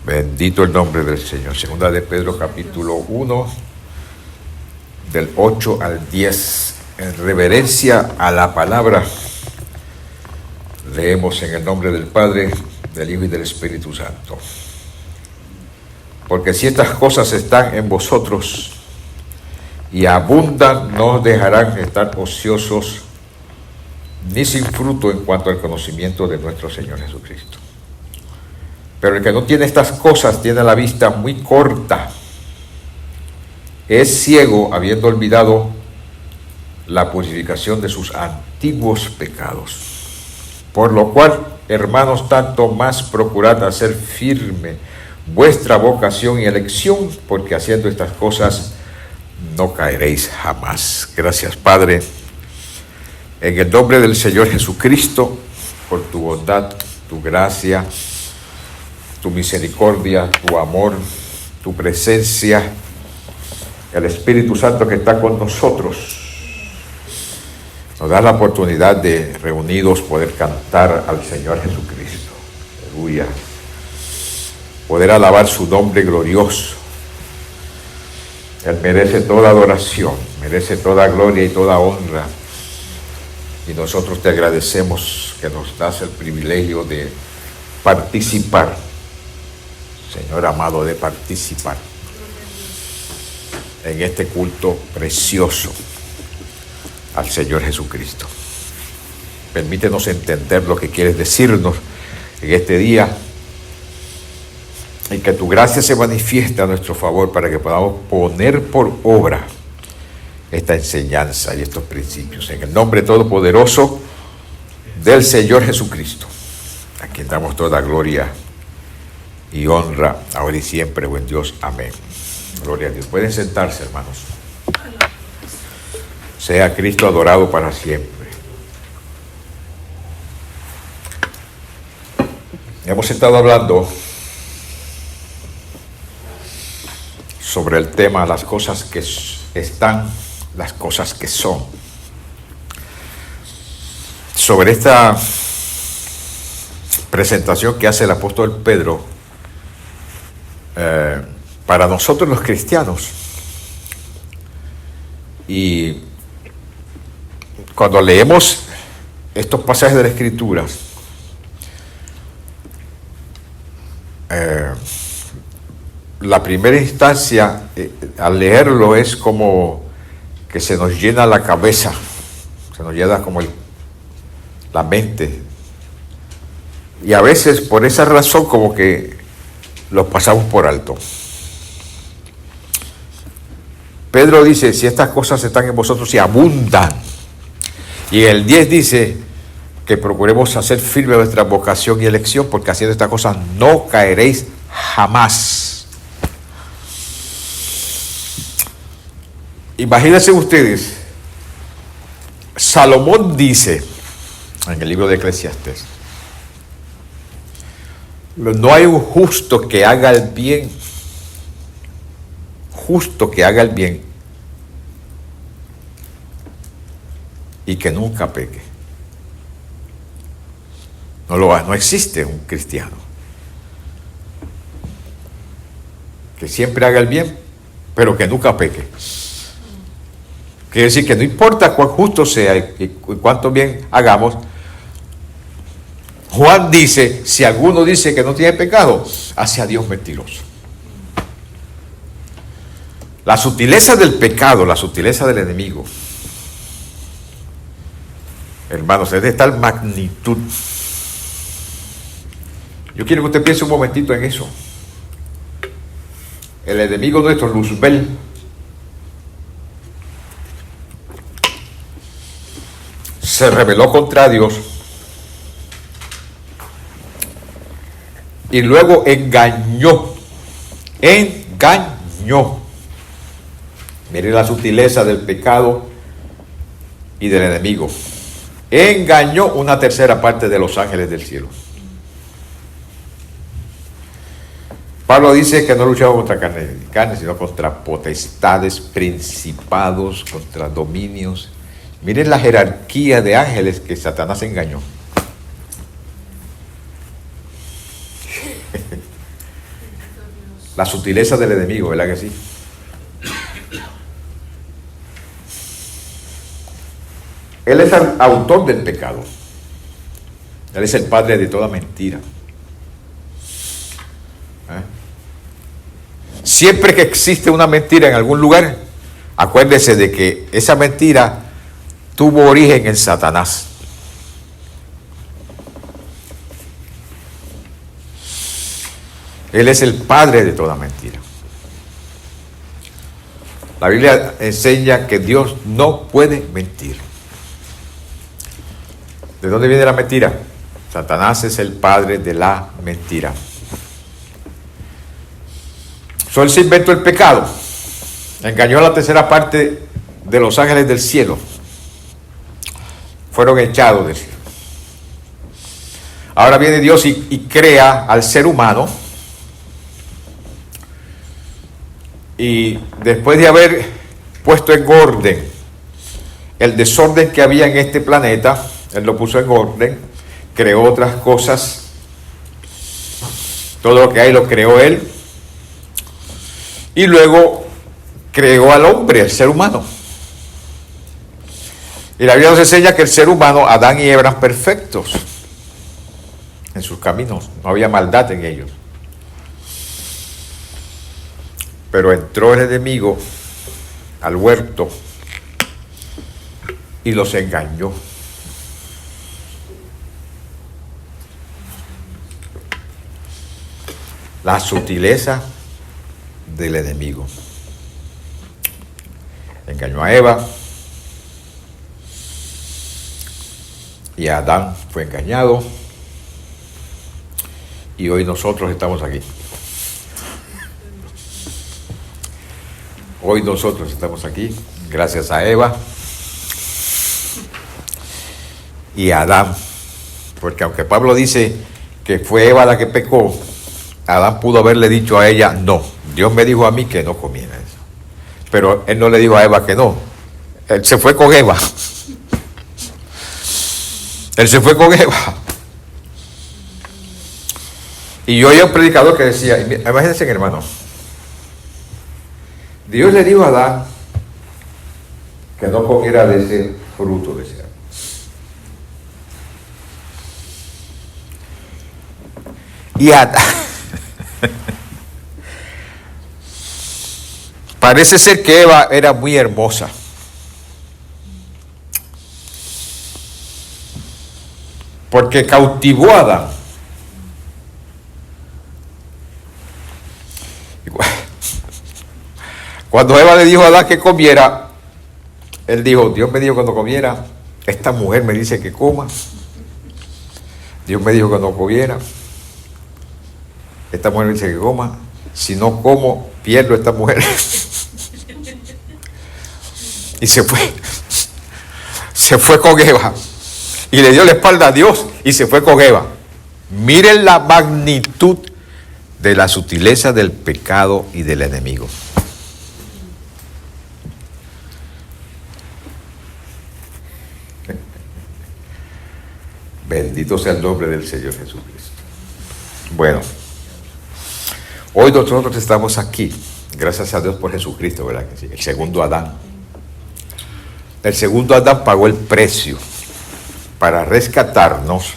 Bendito el nombre del Señor. Segunda de Pedro, capítulo 1, del 8 al 10. En reverencia a la palabra, leemos en el nombre del Padre, del Hijo y del Espíritu Santo. Porque si estas cosas están en vosotros y abundan, no os dejarán estar ociosos ni sin fruto en cuanto al conocimiento de nuestro Señor Jesucristo. Pero el que no tiene estas cosas tiene la vista muy corta, es ciego, habiendo olvidado la purificación de sus antiguos pecados. Por lo cual, hermanos, tanto más procurad hacer firme vuestra vocación y elección, porque haciendo estas cosas no caeréis jamás. Gracias, Padre, en el nombre del Señor Jesucristo, por tu bondad, tu gracia, tu misericordia, tu amor, tu presencia, el Espíritu Santo que está con nosotros. Nos da la oportunidad de, reunidos, poder cantar al Señor Jesucristo. Aleluya. Poder alabar su nombre glorioso. Él merece toda adoración, merece toda gloria y toda honra. Y nosotros te agradecemos que nos das el privilegio de participar, Señor amado, de participar en este culto precioso al Señor Jesucristo. Permítenos entender lo que quieres decirnos en este día y que tu gracia se manifieste a nuestro favor para que podamos poner por obra esta enseñanza y estos principios. En el nombre todopoderoso del Señor Jesucristo, a quien damos toda gloria y honra, ahora y siempre, buen Dios. Amén. Gloria a Dios. Pueden sentarse, hermanos. Sea Cristo adorado para siempre. Hemos estado hablando sobre el tema las cosas que están, las cosas que son. Sobre esta presentación que hace el apóstol Pedro para nosotros los cristianos. Y cuando leemos estos pasajes de la Escritura, la primera instancia al leerlo es como que se nos llena la cabeza, se nos llena como la mente, y a veces por esa razón como que los pasamos por alto. Pedro dice, si estas cosas están en vosotros y abundan. Y el 10 dice que procuremos hacer firme vuestra vocación y elección, porque haciendo estas cosas no caeréis jamás. Imagínense ustedes, Salomón dice en el libro de Eclesiastés, no hay un justo que haga el bien, justo que haga el bien y que nunca peque. No existe un cristiano que siempre haga el bien, pero que nunca peque. Quiere decir que no importa cuán justo sea y cuánto bien hagamos. Juan dice, si alguno dice que no tiene pecado, hace a Dios mentiroso. La sutileza del pecado, la sutileza del enemigo, hermanos, es de tal magnitud. Yo quiero que usted piense un momentito en eso. El enemigo nuestro, Luzbel, se rebeló contra Dios y luego engañó. Mire la sutileza del pecado y del enemigo. Engañó una tercera parte de los ángeles del cielo. Pablo dice que no luchaba contra carne, sino contra potestades, principados, contra dominios. Miren la jerarquía de ángeles que Satanás engañó. La sutileza del enemigo, ¿verdad que sí? Él es el autor del pecado. Él es el padre de toda mentira. Siempre que existe una mentira en algún lugar, acuérdese de que esa mentira tuvo origen en Satanás. Él es el padre de toda mentira. La Biblia enseña que Dios no puede mentir. ¿De dónde viene la mentira? Satanás es el padre de la mentira. Él se inventó el pecado. Engañó a la tercera parte de los ángeles del cielo. Fueron echados del cielo. Ahora viene Dios y crea al ser humano. Y después de haber puesto en orden el desorden que había en este planeta, Él lo puso en orden, creó otras cosas. Todo lo que hay lo creó Él. Y luego creó al hombre, el ser humano. Y la Biblia nos enseña que el ser humano, Adán y Eva, eran perfectos en sus caminos. No había maldad en ellos. Pero entró el enemigo al huerto y los engañó. La sutileza del enemigo. Engañó a Eva y Adán fue engañado y hoy nosotros estamos aquí. Hoy nosotros estamos aquí gracias a Eva y a Adán, porque aunque Pablo dice que fue Eva la que pecó, Adán pudo haberle dicho a ella no. Dios me dijo a mí que no comiera eso. Pero él no le dijo a Eva que no. Él se fue con Eva. Él se fue con Eva. Y yo oí un predicador que decía, imagínense, hermano, Dios le dijo a Adán que no comiera de ese fruto de ese árbol. Y Adán parece ser que Eva era muy hermosa. Porque cautivó a Adán. Cuando Eva le dijo a Adán que comiera, él dijo, Dios me dijo cuando comiera, esta mujer me dice que coma. Dios me dijo que no comiera. Esta mujer me dice que coma. Si no como, pierdo a esta mujer. Y se fue. Se fue con Eva. Y le dio la espalda a Dios y se fue con Eva. Miren la magnitud de la sutileza del pecado y del enemigo. Bendito sea el nombre del Señor Jesucristo. Bueno, hoy nosotros estamos aquí, gracias a Dios por Jesucristo, ¿verdad que sí? El segundo Adán. El segundo Adán pagó el precio para rescatarnos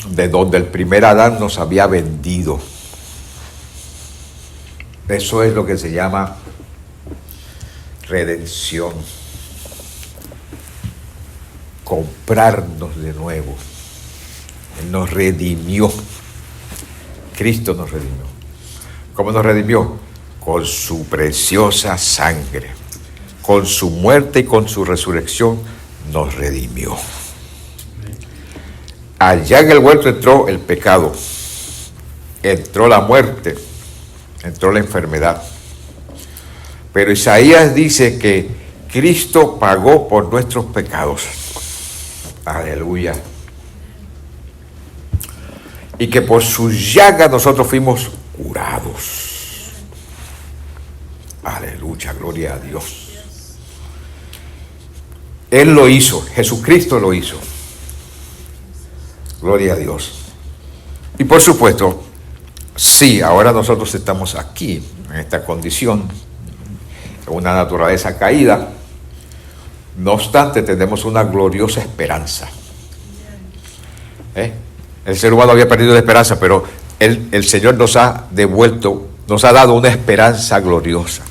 de donde el primer Adán nos había vendido. Eso es lo que se llama redención. Comprarnos de nuevo. Él nos redimió. Cristo nos redimió. ¿Cómo nos redimió? Con su preciosa sangre. Con su muerte y con su resurrección nos redimió. Allá en el huerto entró el pecado, entró la muerte, entró la enfermedad. Pero Isaías dice que Cristo pagó por nuestros pecados. Aleluya. Y que por sus llagas nosotros fuimos curados. Aleluya, gloria a Dios. Él lo hizo, Jesucristo lo hizo. Gloria a Dios. Y por supuesto, Sí, ahora nosotros estamos aquí, en esta condición, en una naturaleza caída. No obstante, tenemos una gloriosa esperanza. El ser humano había perdido la esperanza, pero el Señor nos ha devuelto, nos ha dado una esperanza gloriosa.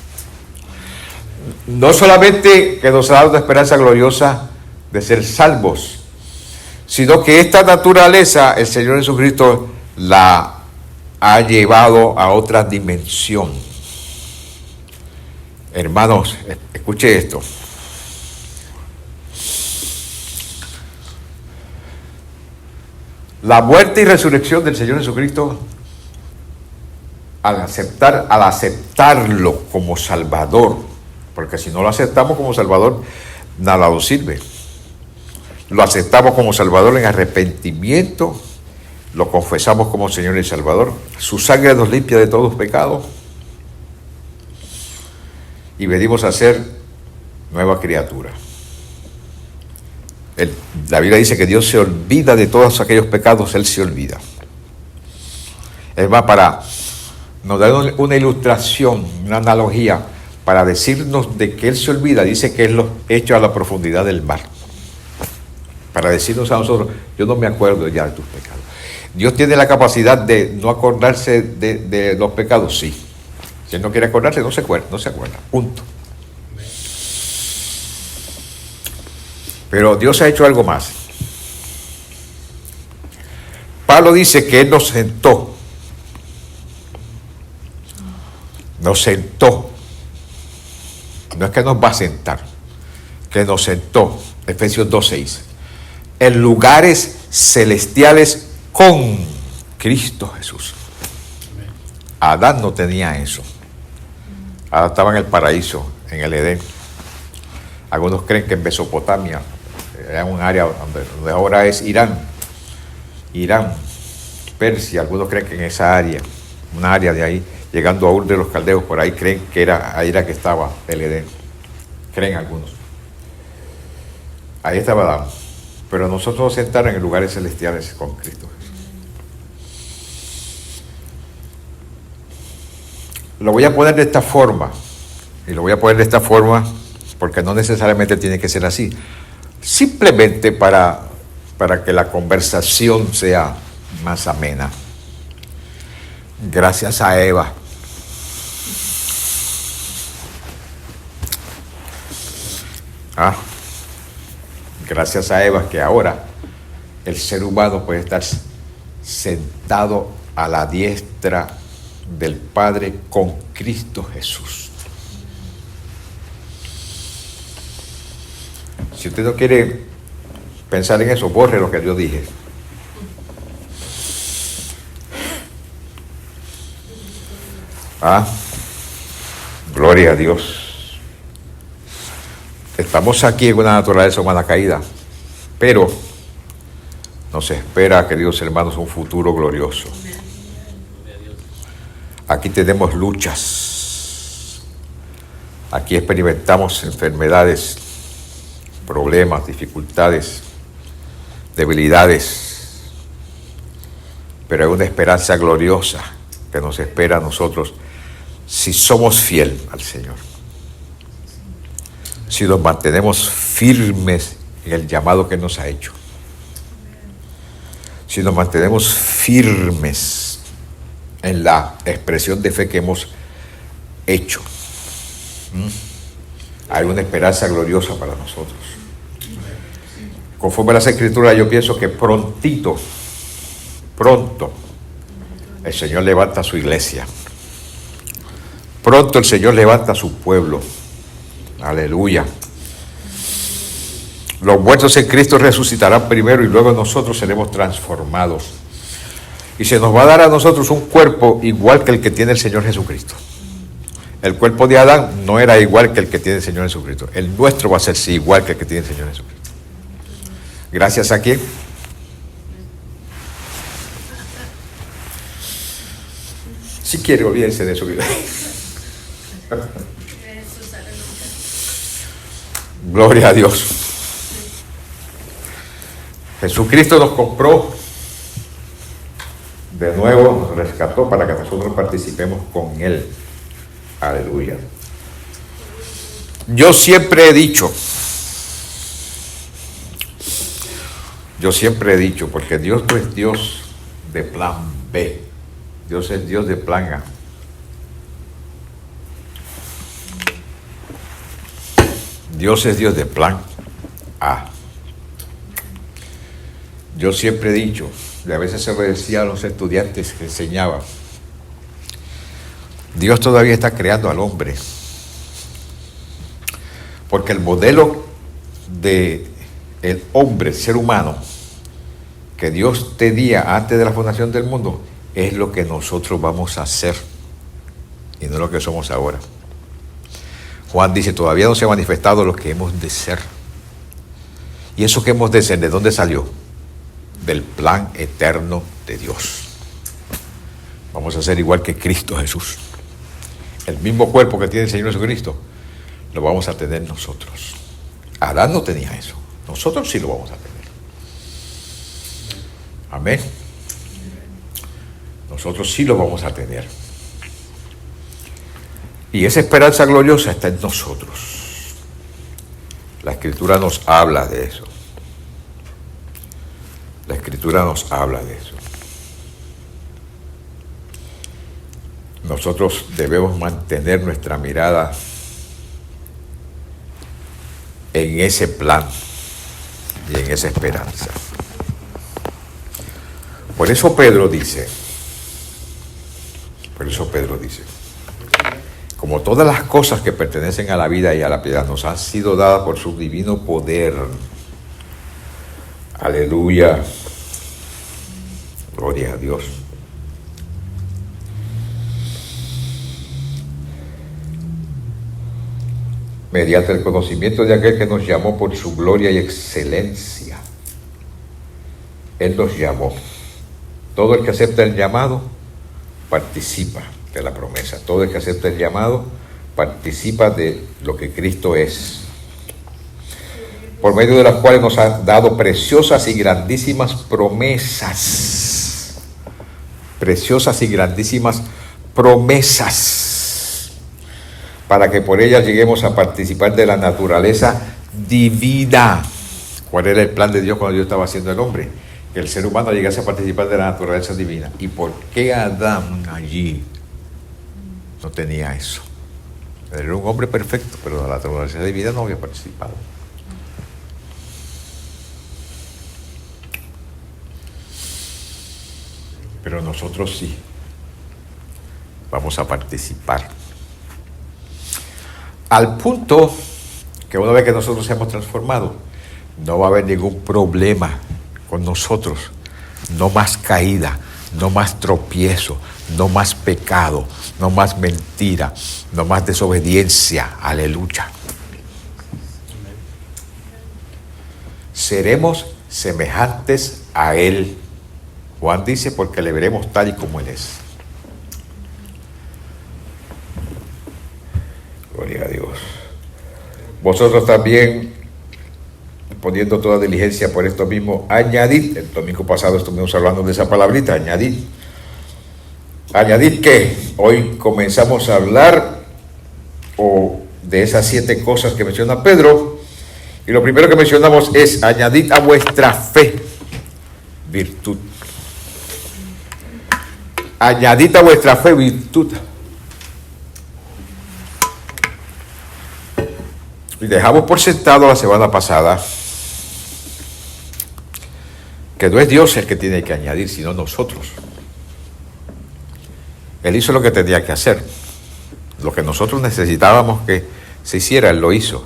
No solamente que nos ha dado una esperanza gloriosa de ser salvos, sino que esta naturaleza el Señor Jesucristo la ha llevado a otra dimensión. Hermanos, escuche esto. La muerte y resurrección del Señor Jesucristo, al aceptarlo como Salvador, porque si no lo aceptamos como Salvador, nada nos sirve. Lo aceptamos como Salvador en arrepentimiento, lo confesamos como Señor y Salvador, su sangre nos limpia de todos pecados y venimos a ser nueva criatura. La Biblia dice que Dios se olvida de todos aquellos pecados, Él se olvida. Es más, nos da una ilustración, una analogía, para decirnos de que Él se olvida, dice que Él los echa a la profundidad del mar. Para decirnos a nosotros, yo no me acuerdo ya de tus pecados. Dios tiene la capacidad de no acordarse de los pecados, sí. Si Él no quiere acordarse, no se acuerda, punto. Pero Dios ha hecho algo más. Pablo dice que Él nos sentó. Nos sentó. No es que nos va a sentar, que nos sentó. Efesios 2:6. En lugares celestiales con Cristo Jesús. Adán no tenía eso. Adán estaba en el paraíso, en el Edén. Algunos creen que en Mesopotamia, era un área donde ahora es Irán, Persia. Algunos creen que en esa área, una área de ahí, llegando a Ur de los Caldeos, por ahí creen que ahí era que estaba el Edén. Creen algunos. Ahí estaba Adán. Pero nosotros nos sentaron en lugares celestiales con Cristo. Lo voy a poner de esta forma. Y lo voy a poner de esta forma porque no necesariamente tiene que ser así. Simplemente para que la conversación sea más amena. Gracias a Eva. Gracias a Eva que ahora el ser humano puede estar sentado a la diestra del Padre con Cristo Jesús. Si usted no quiere pensar en eso, borre lo que yo dije. Gloria a Dios. Estamos aquí en una naturaleza humana caída, pero nos espera, queridos hermanos, un futuro glorioso. Aquí tenemos luchas. Aquí experimentamos enfermedades, problemas, dificultades, debilidades, pero hay una esperanza gloriosa que nos espera a nosotros si somos fieles al Señor, si nos mantenemos firmes en el llamado que nos ha hecho, si nos mantenemos firmes en la expresión de fe que hemos hecho. Hay una esperanza gloriosa para nosotros. Conforme a las Escrituras, yo pienso que pronto, el Señor levanta su iglesia. Pronto el Señor levanta su pueblo. Aleluya. Los muertos en Cristo resucitarán primero y luego nosotros seremos transformados. Y se nos va a dar a nosotros un cuerpo igual que el que tiene el Señor Jesucristo. El cuerpo de Adán no era igual que el que tiene el Señor Jesucristo. El nuestro va a ser sí, igual que el que tiene el Señor Jesucristo. ¿Gracias a quién? Si quiere, olvídense de su vida. Gloria a Dios. Jesucristo nos compró de nuevo nos rescató para que nosotros participemos con Él. Aleluya. Yo siempre he dicho, porque Dios no es Dios de plan B, Dios es Dios de plan A. Dios es Dios de plan A. Yo siempre he dicho, y a veces se lo decía a los estudiantes que enseñaba, Dios todavía está creando al hombre, porque el modelo de el hombre, el ser humano, que Dios tenía antes de la fundación del mundo, es lo que nosotros vamos a hacer y no lo que somos ahora. Juan dice, todavía no se ha manifestado lo que hemos de ser. ¿Y eso que hemos de ser, de dónde salió? Del plan eterno de Dios. Vamos a ser igual que Cristo Jesús. El mismo cuerpo que tiene el Señor Jesucristo, lo vamos a tener nosotros. Adán no tenía eso. Nosotros sí lo vamos a tener. Amén. Nosotros sí lo vamos a tener. Y esa esperanza gloriosa está en nosotros. La Escritura nos habla de eso. La Escritura nos habla de eso. Nosotros debemos mantener nuestra mirada en ese plan y en esa esperanza. Por eso Pedro dice, como todas las cosas que pertenecen a la vida y a la piedad nos han sido dadas por su divino poder. Aleluya. Gloria a Dios. Mediante el conocimiento de aquel que nos llamó por su gloria y excelencia. Él nos llamó. Todo el que acepta el llamado participa de la promesa. Todo el que acepta el llamado participa de lo que Cristo es, por medio de las cuales nos ha dado preciosas y grandísimas promesas. Preciosas y grandísimas promesas, para que por ellas lleguemos a participar de la naturaleza divina. ¿Cuál era el plan de Dios cuando Dios estaba haciendo el hombre? Que el ser humano llegase a participar de la naturaleza divina. ¿Y por qué Adán allí no tenía eso? Era un hombre perfecto, pero de la naturaleza divina no había participado. Pero nosotros sí vamos a participar. Al punto que una vez que nosotros seamos transformados, no va a haber ningún problema con nosotros. No más caída, no más tropiezo, no más pecado, no más mentira, no más desobediencia. Aleluya. Seremos semejantes a Él. Juan dice, porque le veremos tal y como Él es. Gloria a Dios. Vosotros también, poniendo toda diligencia por esto mismo, añadid. El domingo pasado estuvimos hablando de esa palabrita, añadid. Añadid que hoy comenzamos a hablar de esas 7 cosas que menciona Pedro. Y lo primero que mencionamos es, añadid a vuestra fe virtud. Añadid a vuestra fe virtud. Y dejamos por sentado la semana pasada que no es Dios el que tiene que añadir, sino nosotros. Él hizo lo que tenía que hacer. Lo que nosotros necesitábamos que se hiciera, Él lo hizo.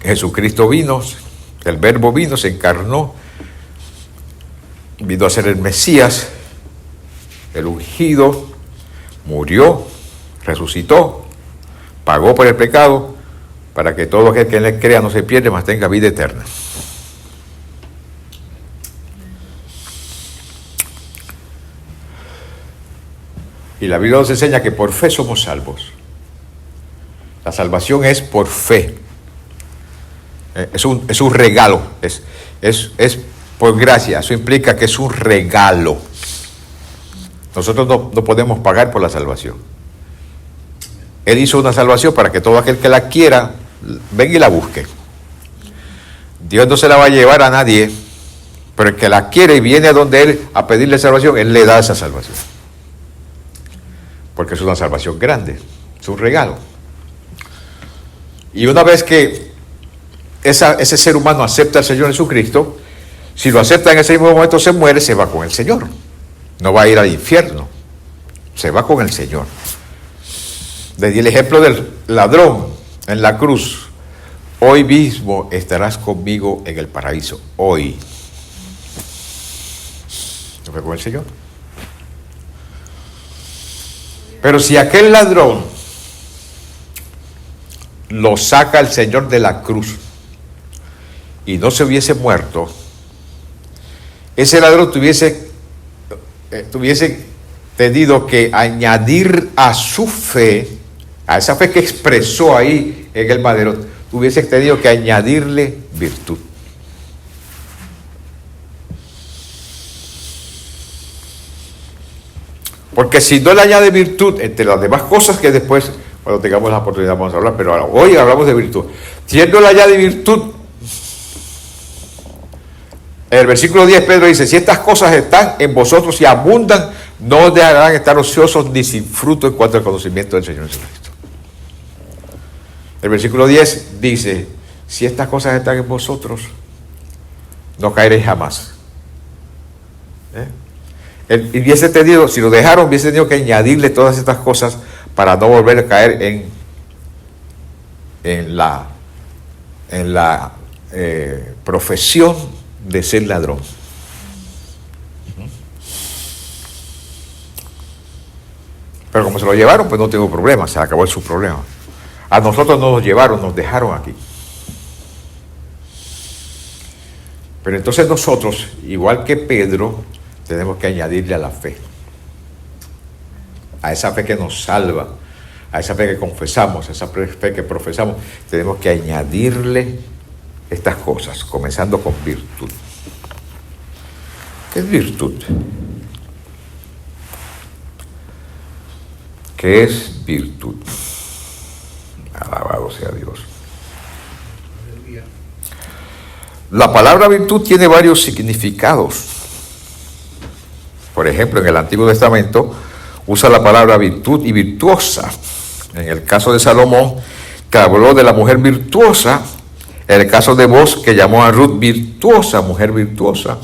Jesucristo vino, el Verbo vino, se encarnó, vino a ser el Mesías, el ungido, murió, resucitó, pagó por el pecado, para que todo aquel que en él crea no se pierda, mas tenga vida eterna. Y la Biblia nos enseña que por fe somos salvos. La salvación es por fe. Es un regalo, es por gracia. Eso implica que es un regalo. Nosotros no podemos pagar por la salvación. Él hizo una salvación para que todo aquel que la quiera venga y la busque. Dios no se la va a llevar a nadie, pero el que la quiere y viene a donde Él a pedirle salvación, Él le da esa salvación. Porque es una salvación grande, es un regalo. Y una vez que ese ser humano acepta al Señor Jesucristo, si lo acepta en ese mismo momento se muere, se va con el Señor. No va a ir al infierno, se va con el Señor. Le di el ejemplo del ladrón en la cruz. Hoy mismo estarás conmigo en el paraíso. Hoy. Se fue con el Señor. Pero si aquel ladrón lo saca el Señor de la cruz y no se hubiese muerto, ese ladrón tuviese tenido que añadir a su fe, a esa fe que expresó ahí en el madero, hubiese tenido que añadirle virtud. Porque si no le añade virtud, entre las demás cosas que después, cuando tengamos la oportunidad vamos a hablar, pero ahora, hoy hablamos de virtud. Si él no le añade virtud, en el versículo 10 Pedro dice, si estas cosas están en vosotros y abundan, no os dejarán estar ociosos ni sin fruto en cuanto al conocimiento del Señor Jesucristo. El versículo 10 dice, si estas cosas están en vosotros, no caeréis jamás. Él hubiese tenido, si lo dejaron, hubiese tenido que añadirle todas estas cosas para no volver a caer en la profesión de ser ladrón. Pero como se lo llevaron, pues no tengo problema, se acabó su problema. A nosotros no nos llevaron, nos dejaron aquí. Pero entonces nosotros, igual que Pedro, tenemos que añadirle a la fe. A esa fe que nos salva, a esa fe que confesamos, a esa fe que profesamos, tenemos que añadirle estas cosas, comenzando con virtud. ¿Qué es virtud? ¿Qué es virtud? Alabado sea Dios. La palabra virtud tiene varios significados. Por ejemplo, en el Antiguo Testamento usa la palabra virtud y virtuosa. En el caso de Salomón, que habló de la mujer virtuosa. En el caso de Boaz, que llamó a Ruth virtuosa, mujer virtuosa.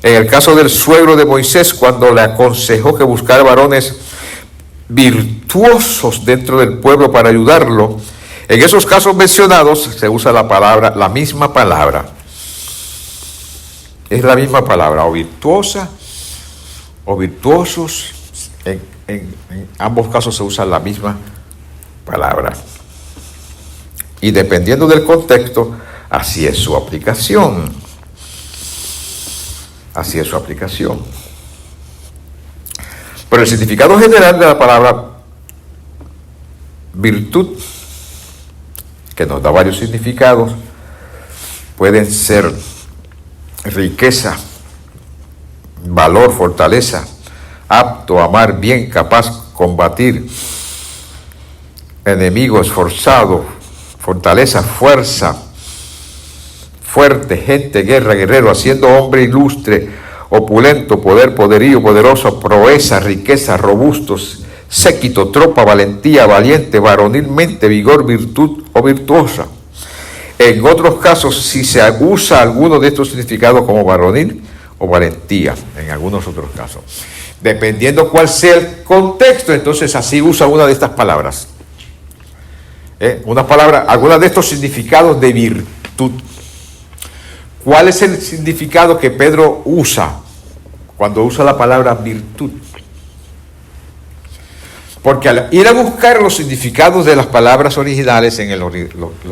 En el caso del suegro de Moisés, cuando le aconsejó que buscara varones virtuosos dentro del pueblo para ayudarlo. En esos casos mencionados se usa la misma palabra. Es la misma palabra, o virtuosa o virtuosos. En ambos casos se usa la misma palabra. Y dependiendo del contexto, así es su aplicación. Así es su aplicación. Pero el significado general de la palabra virtud, que nos da varios significados, pueden ser riqueza, valor, fortaleza, apto, amar, bien, capaz, combatir, enemigo, esforzado, fortaleza, fuerza, fuerte, gente, guerra, guerrero, haciendo hombre ilustre, opulento, poder, poderío, poderoso, proeza, riqueza, robustos, séquito, tropa, valentía, valiente, varonilmente, vigor, virtud o virtuosa. En otros casos, si se usa alguno de estos significados como varonil o valentía, en algunos otros casos. Dependiendo cuál sea el contexto, entonces así usa una de estas palabras. Una palabra, alguna de estos significados de virtud. ¿Cuál es el significado que Pedro usa cuando usa la palabra virtud? Porque al ir a buscar los significados de las palabras originales en los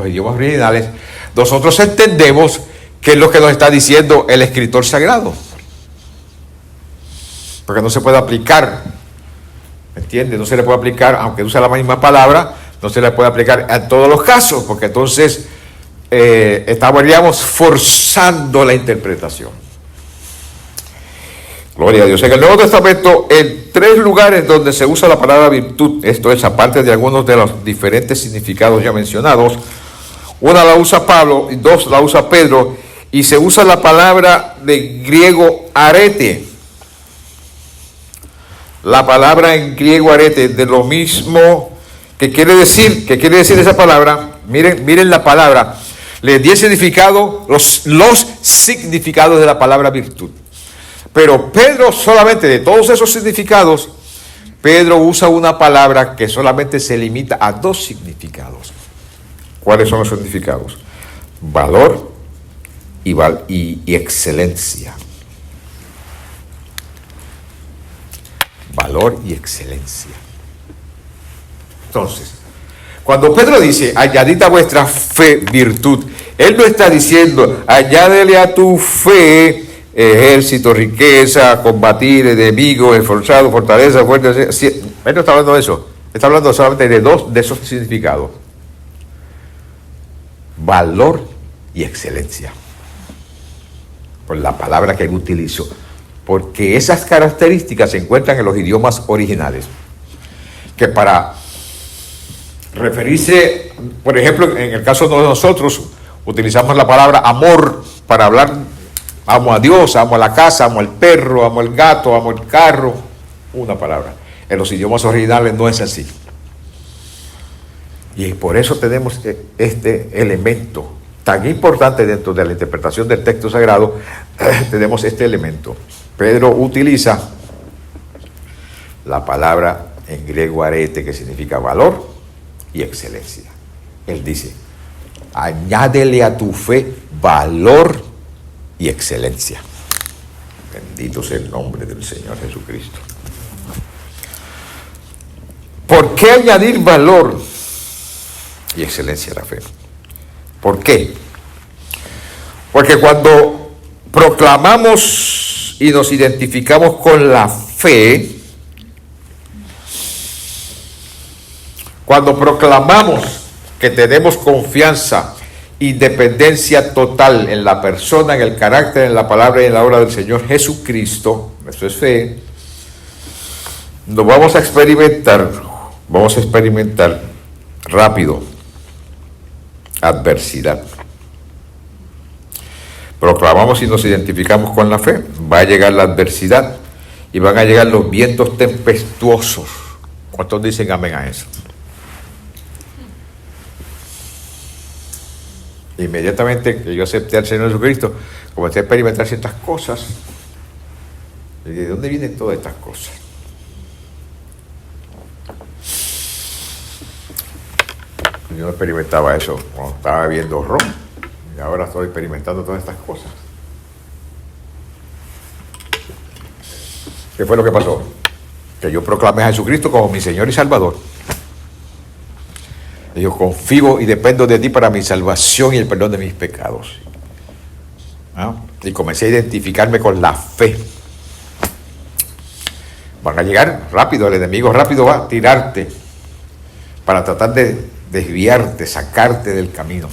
idiomas originales, nosotros entendemos qué es lo que nos está diciendo el escritor sagrado. Porque no se puede aplicar, ¿entiendes? No se le puede aplicar, aunque usa la misma palabra, no se le puede aplicar en todos los casos, porque entonces estaríamos forzando la interpretación. Gloria a Dios. En el Nuevo Testamento, en 3 lugares donde se usa la palabra virtud, esto es aparte de algunos de los diferentes significados ya mencionados, una la usa Pablo, y 2 la usa Pedro, y se usa la palabra de griego arete. La palabra en griego arete, de lo mismo que quiere decir esa palabra. Miren la palabra. Les di el significado, los significados de la palabra virtud. Pero Pedro, solamente de todos esos significados, Pedro usa una palabra que solamente se limita a 2 significados. ¿Cuáles son los significados? Valor y excelencia. Valor y excelencia. Entonces, cuando Pedro dice, añadid a vuestra fe virtud, él no está diciendo, añádele a tu fe ejército, riqueza, combatir, enemigo, esforzado, fortaleza, fuerte. Él no está hablando de eso. Está hablando solamente de 2 de esos significados. Valor y excelencia. Por la palabra que él utilizó. Porque esas características se encuentran en los idiomas originales. Que para referirse, por ejemplo, en el caso de nosotros, utilizamos la palabra amor para hablar, amo a Dios, amo a la casa, amo al perro, amo al gato, amo el carro, una palabra. En los idiomas originales no es así. Y por eso tenemos este elemento tan importante dentro de la interpretación del texto sagrado, tenemos este elemento. Pedro utiliza la palabra en griego arete, que significa valor y excelencia. Él dice, añádele a tu fe valor y excelencia. Bendito sea el nombre del Señor Jesucristo. ¿Por qué añadir valor y excelencia a la fe? ¿Por qué? Porque cuando proclamamos y nos identificamos con la fe, cuando proclamamos que tenemos confianza, independencia total en la persona, en el carácter, en la palabra y en la obra del Señor Jesucristo, eso es fe, nos vamos a experimentar rápido adversidad. Proclamamos y nos identificamos con la fe, va a llegar la adversidad y van a llegar los vientos tempestuosos. ¿Cuántos dicen amén a eso? Inmediatamente que yo acepté al Señor Jesucristo, comencé a experimentar ciertas cosas. ¿Y de dónde vienen todas estas cosas? Yo no experimentaba eso cuando estaba bebiendo ron, y ahora estoy experimentando todas estas cosas. ¿Qué fue lo que pasó? Que yo proclamé a Jesucristo como mi Señor y Salvador. Y yo confío y dependo de ti para mi salvación y el perdón de mis pecados. ¿No? Y comencé a identificarme con la fe. Van a llegar rápido, el enemigo rápido va a tirarte para tratar de desviarte, sacarte del camino.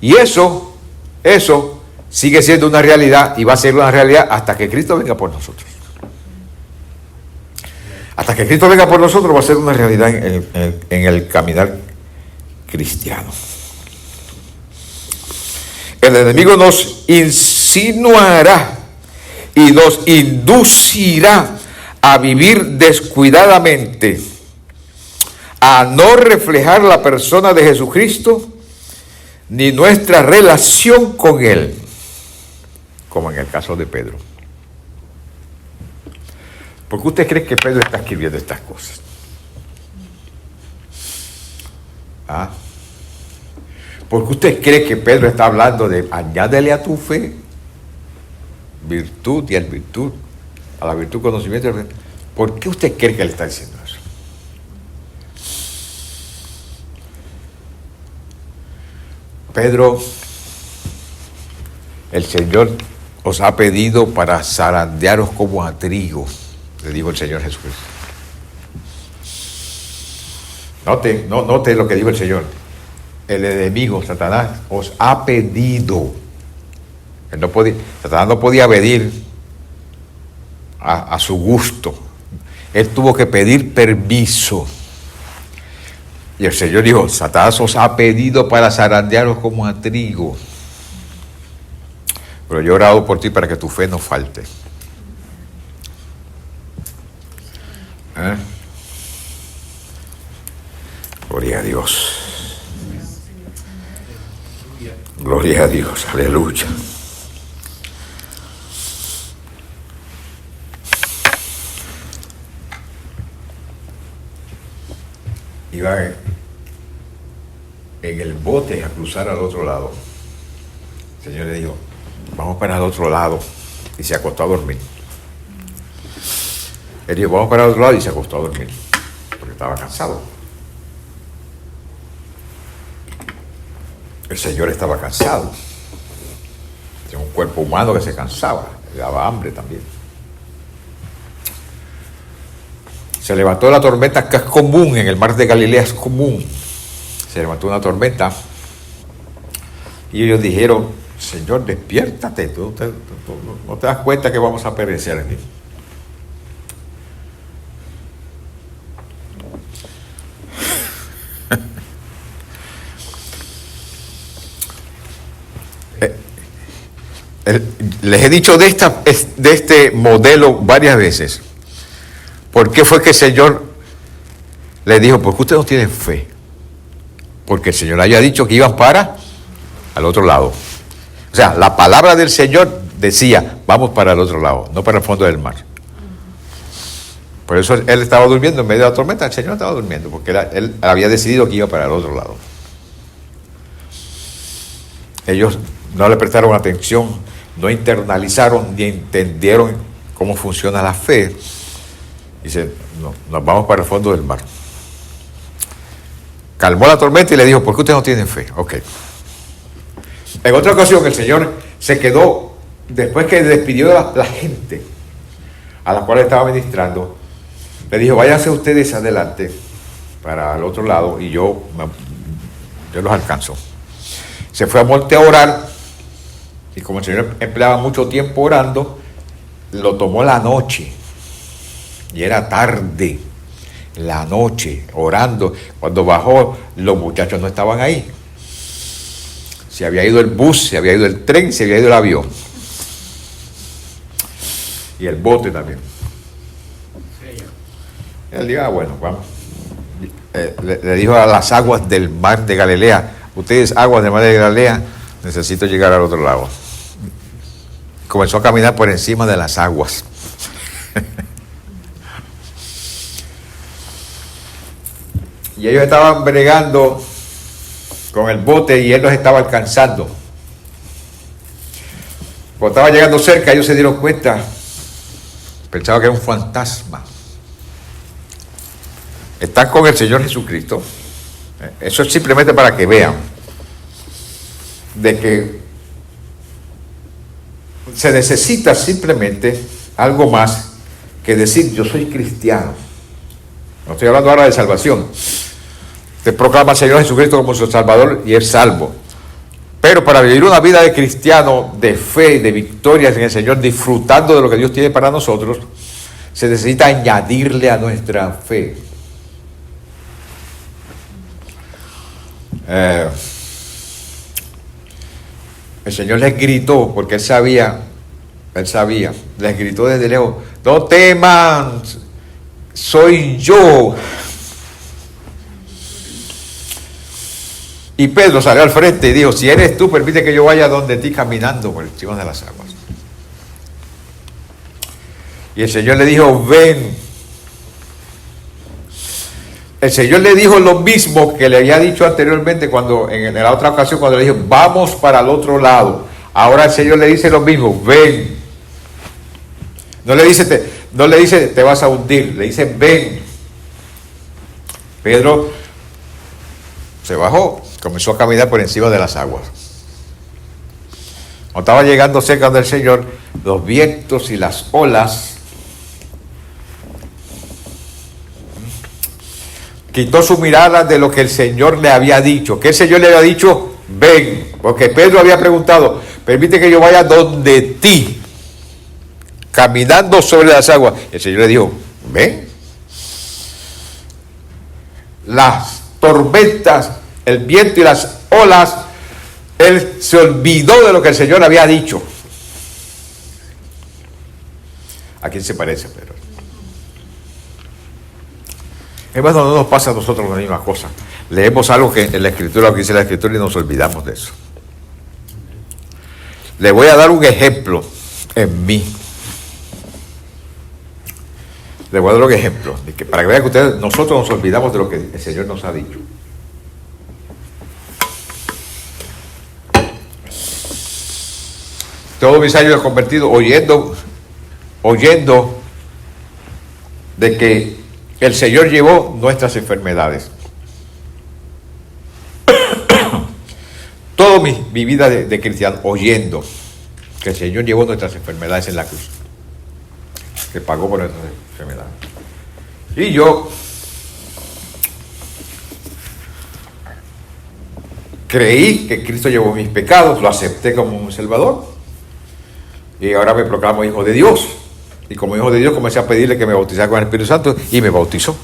Y eso sigue siendo una realidad y va a ser una realidad hasta que Cristo venga por nosotros. Hasta que Cristo venga por nosotros va a ser una realidad en el caminar cristiano. El enemigo nos insinuará y nos inducirá a vivir descuidadamente, a no reflejar la persona de Jesucristo ni nuestra relación con Él, como en el caso de Pedro. ¿Por qué usted cree que Pedro está escribiendo estas cosas? ¿Ah? ¿Por qué usted cree que Pedro está hablando de añádele a tu fe virtud y a la virtud conocimiento? ¿Por qué usted cree que le está diciendo eso? Pedro, el Señor os ha pedido para zarandearos como a trigo, le dijo el Señor Jesucristo. Note lo que dijo el Señor. El enemigo, Satanás, os ha pedido. Satanás no podía pedir a su gusto. Él tuvo que pedir permiso. Y el Señor dijo, Satanás os ha pedido para zarandearos como a trigo. Pero yo he orado por ti para que tu fe no falte. ¿Eh? Gloria a Dios. Gloria a Dios. Aleluya. Iba en el bote a cruzar al otro lado. El Señor le dijo, vamos para el otro lado. Y se acostó a dormir. Él dijo, vamos para el otro lado, y se acostó a dormir. Porque estaba cansado. El Señor estaba cansado. Tenía un cuerpo humano que se cansaba. Le daba hambre también. Se levantó la tormenta, que es común en el mar de Galilea, es común. Se levantó una tormenta y ellos dijeron, Señor, despiértate, tú no te das cuenta que vamos a perecer aquí. Les he dicho de este modelo varias veces. ¿Por qué fue que el Señor le dijo? Porque ustedes no tienen fe. Porque el Señor haya dicho que iban para al otro lado. O sea, la palabra del Señor decía, vamos para el otro lado, no para el fondo del mar. Por eso él estaba durmiendo en medio de la tormenta. El Señor estaba durmiendo, porque él había decidido que iba para el otro lado. Ellos no le prestaron atención, no internalizaron ni entendieron cómo funciona la fe. Dice, no, nos vamos para el fondo del mar. Calmó la tormenta y le dijo, ¿por qué ustedes no tienen fe? Ok. En otra ocasión el Señor se quedó, después que despidió a la gente a la cual estaba ministrando, le dijo, váyanse ustedes adelante para el otro lado y yo los alcanzo. Se fue a monte a orar y como el Señor empleaba mucho tiempo orando, lo tomó la noche. Y era tarde, la noche, orando. Cuando bajó, los muchachos no estaban ahí. Se había ido el bus, se había ido el tren, se había ido el avión. Y el bote también. Él dijo, bueno, vamos. Le dijo a las aguas del mar de Galilea, ustedes aguas del mar de Galilea, necesito llegar al otro lado. Comenzó a caminar por encima de las aguas. Y ellos estaban bregando con el bote y él los estaba alcanzando. Cuando estaba llegando cerca, ellos se dieron cuenta, pensaban que era un fantasma. Están con el Señor Jesucristo. Eso es simplemente para que vean de que se necesita simplemente algo más que decir yo soy cristiano. No estoy hablando ahora de salvación. Te proclama al Señor Jesucristo como su Salvador y es salvo. Pero para vivir una vida de cristiano, de fe, de victorias en el Señor, disfrutando de lo que Dios tiene para nosotros, se necesita añadirle a nuestra fe. El Señor les gritó, porque Él sabía, les gritó desde lejos, no teman, soy yo. Y Pedro salió al frente y dijo, si eres tú, permite que yo vaya donde ti caminando por encima de las aguas. Y el Señor le dijo, ven. El Señor le dijo lo mismo que le había dicho anteriormente cuando en la otra ocasión cuando le dijo, vamos para el otro lado. Ahora el Señor le dice lo mismo, ven. No le dice te vas a hundir, le dice ven. Pedro se bajó, comenzó a caminar por encima de las aguas. Cuando estaba llegando cerca del Señor, los vientos y las olas quitó su mirada de lo que el Señor le había dicho. Que el Señor le había dicho, ven. Porque Pedro había preguntado, permite que yo vaya donde ti. caminando sobre las aguas. El Señor le dijo, ven. Las tormentas, el viento y las olas, él se olvidó de lo que el Señor había dicho. ¿A quién se parece, Pedro? Hermano, no nos pasa a nosotros la misma cosa. Leemos algo que en la Escritura, lo que dice la Escritura, y nos olvidamos de eso. Le voy a dar un ejemplo en mí. Le voy a dar un ejemplo, para que vean que ustedes, nosotros nos olvidamos de lo que el Señor nos ha dicho. Todos mis años he convertido oyendo de que el Señor llevó nuestras enfermedades. Toda mi vida de cristiano, oyendo que el Señor llevó nuestras enfermedades en la cruz, que pagó por nuestras enfermedades. Y yo creí que Cristo llevó mis pecados, lo acepté como un Salvador, y ahora me proclamo hijo de Dios. Y como hijo de Dios comencé a pedirle que me bautizara con el Espíritu Santo, y me bautizó.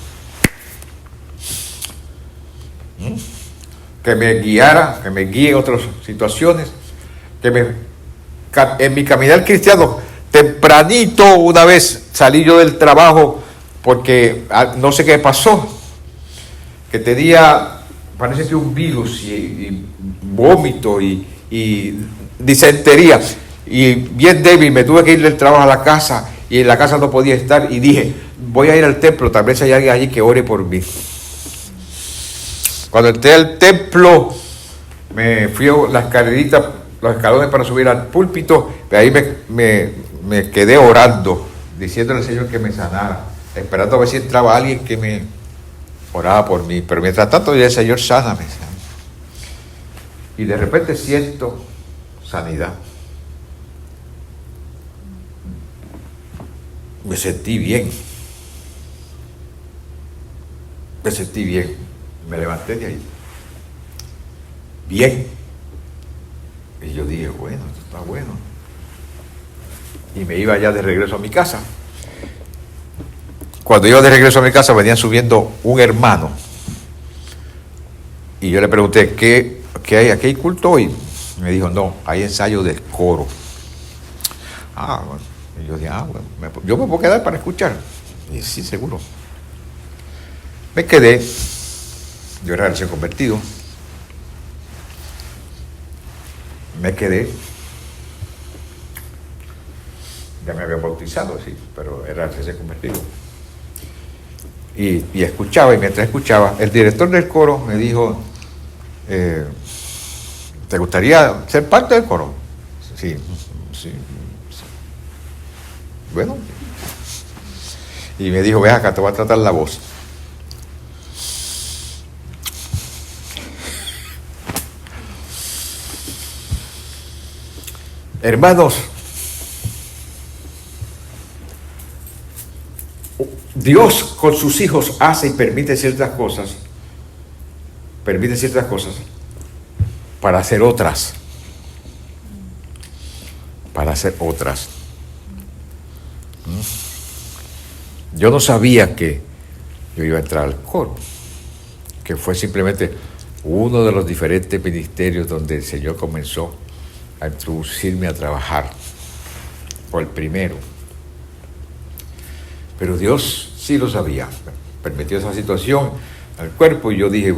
Que me guiara, que me guíe en otras situaciones, en mi caminar cristiano, tempranito, una vez salí yo del trabajo, porque no sé qué pasó, que tenía, parece que un virus, y vómito, y disentería, y bien débil, me tuve que ir del trabajo a la casa, y en la casa no podía estar, y dije, voy a ir al templo, tal vez hay alguien allí que ore por mí. Cuando entré al templo, me fui a las escaleritas, los escalones para subir al púlpito, y ahí me quedé orando, diciéndole al Señor que me sanara, esperando a ver si entraba alguien que me oraba por mí. Pero mientras tanto, yo decía, Señor, sáname. Y de repente siento sanidad. Me sentí bien. Me levanté de ahí. Bien. Y yo dije, bueno, esto está bueno. Y me iba ya de regreso a mi casa. Cuando iba de regreso a mi casa, venían subiendo un hermano. Y yo le pregunté, ¿qué hay? ¿Aquí hay culto hoy? Me dijo, no, hay ensayo del coro. Bueno. Y yo dije, bueno, yo me puedo quedar para escuchar. Y sí, seguro. Me quedé. Yo era recién convertido. Me quedé. Ya me había bautizado, sí, pero era recién convertido. Y escuchaba, y mientras escuchaba, el director del coro me dijo, ¿te gustaría ser parte del coro? Sí. Bueno. Y me dijo, ve acá, te voy a tratar la voz. Hermanos, Dios con sus hijos hace y permite ciertas cosas para hacer otras. Yo no sabía que yo iba a entrar al coro, que fue simplemente uno de los diferentes ministerios donde el Señor comenzó a introducirme a trabajar, por el primero. Pero Dios sí lo sabía, permitió esa situación al cuerpo, y yo dije,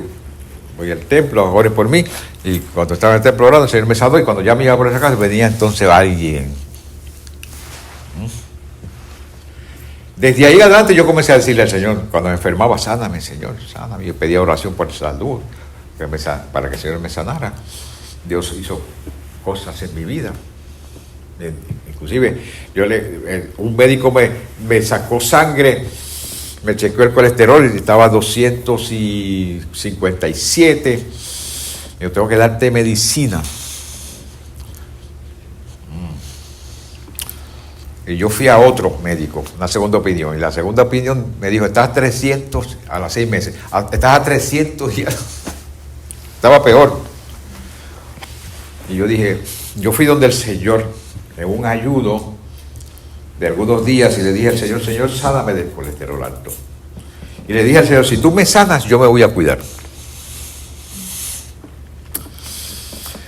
voy al templo, ore por mí. Y cuando estaba en el templo orando, el Señor me sanó, y cuando ya me iba por esa casa, venía entonces alguien. Desde ahí adelante yo comencé a decirle al Señor, cuando me enfermaba, sáname, Señor, sáname. Yo pedía oración por salud, para que el Señor me sanara. Dios hizo cosas en mi vida. Inclusive, un médico me sacó sangre, me chequeó el colesterol y estaba a 257. Yo tengo que darte medicina. Y yo fui a otro médico, una segunda opinión. Y la segunda opinión me dijo, estás a 300 a los 6 meses. Estás a 300 y estaba peor. Y yo dije, yo fui donde el Señor, en un ayuno de algunos días y le dije al Señor, Señor, sáname del colesterol alto. Y le dije al Señor, si tú me sanas, yo me voy a cuidar.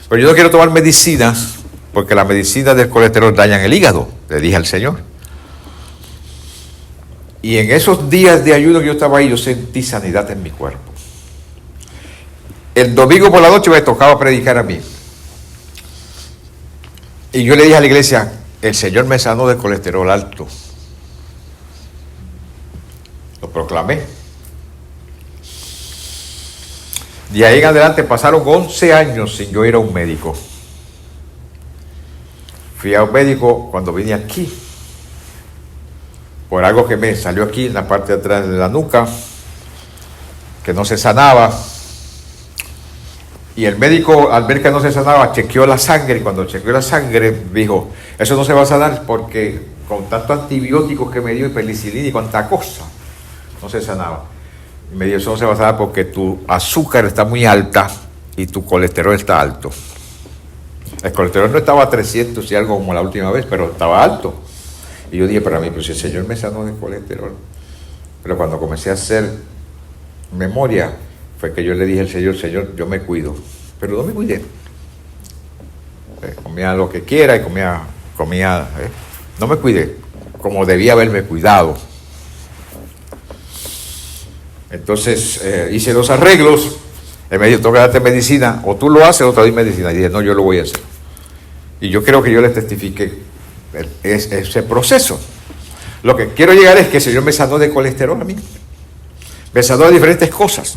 Pero yo no quiero tomar medicinas, porque las medicinas del colesterol dañan el hígado, le dije al Señor. Y en esos días de ayuno que yo estaba ahí, yo sentí sanidad en mi cuerpo. El domingo por la noche me tocaba predicar a mí. Y yo le dije a la iglesia, el Señor me sanó del colesterol alto. Lo proclamé. De ahí en adelante pasaron 11 años sin yo ir a un médico. Fui a un médico cuando vine aquí, por algo que me salió aquí en la parte de atrás de la nuca, que no se sanaba. Y el médico, al ver que no se sanaba, chequeó la sangre, y cuando chequeó la sangre, dijo, eso no se va a sanar porque con tantos antibióticos que me dio, y penicilina y cuanta cosa, no se sanaba. Y me dijo, eso no se va a sanar porque tu azúcar está muy alta y tu colesterol está alto. El colesterol no estaba a 300 y algo como la última vez, pero estaba alto. Y yo dije para mí, pues si el Señor me sanó del colesterol. Pero cuando comencé a hacer memoria, fue que yo le dije al Señor, Señor, yo me cuido. Pero no me cuidé. Comía lo que quiera y comía, no me cuidé como debía haberme cuidado. Entonces hice los arreglos. Él me dijo, tengo que darte medicina, o tú lo haces o te doy medicina. Y dije, no, yo lo voy a hacer. Y yo creo que yo les testifiqué ese proceso. Lo que quiero llegar es que el Señor me sanó de colesterol a mí. Me sanó de diferentes cosas.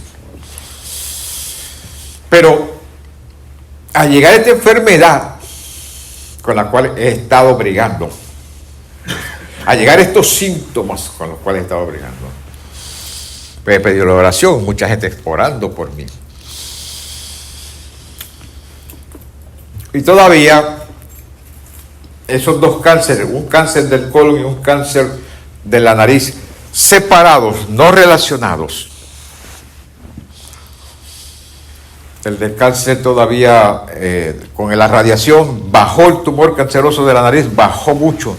Pero al llegar a esta enfermedad con la cual he estado brigando, a llegar a estos síntomas con los cuales he estado brigando, pues he pedido la oración, mucha gente orando por mí. Y todavía esos dos cánceres, un cáncer del colon y un cáncer de la nariz, separados, no relacionados. El del cáncer todavía, con la radiación, bajó el tumor canceroso de la nariz, bajó mucho.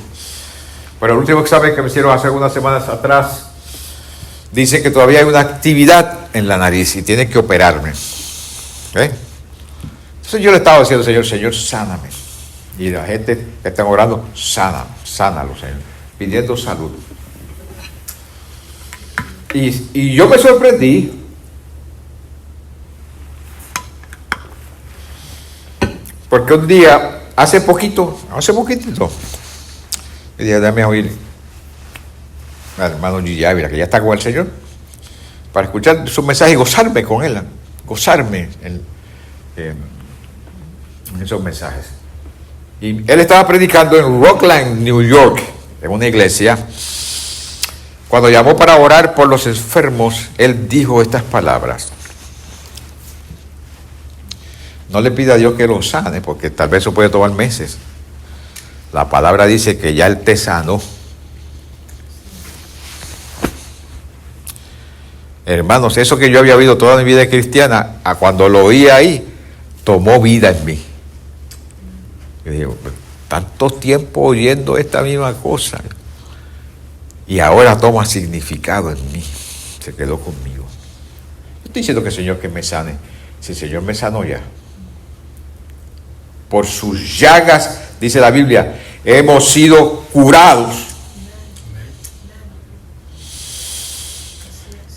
Pero el último examen que me hicieron hace unas semanas atrás, dice que todavía hay una actividad en la nariz y tiene que operarme. Entonces yo le estaba diciendo, Señor, sáname. Y la gente que está orando, sánalo, Señor, pidiendo salud. Y yo me sorprendí. Porque un día, hace poquitito, me dije, déjame oír al hermano Gigi Ávila, que ya está con el Señor, para escuchar su mensaje y gozarme con él, gozarme en esos mensajes. Y él estaba predicando en Rockland, New York, en una iglesia. Cuando llamó para orar por los enfermos, él dijo estas palabras. No le pida a Dios que lo sane, porque tal vez eso puede tomar meses. La palabra dice que ya Él te sanó. Hermanos, eso que yo había oído toda mi vida cristiana, a cuando lo oí ahí, tomó vida en mí. Yo digo, tanto tiempo oyendo esta misma cosa, y ahora toma significado en mí. Se quedó conmigo. Yo estoy diciendo que el Señor que me sane. Si el Señor me sanó ya. Por sus llagas, dice la Biblia, hemos sido curados.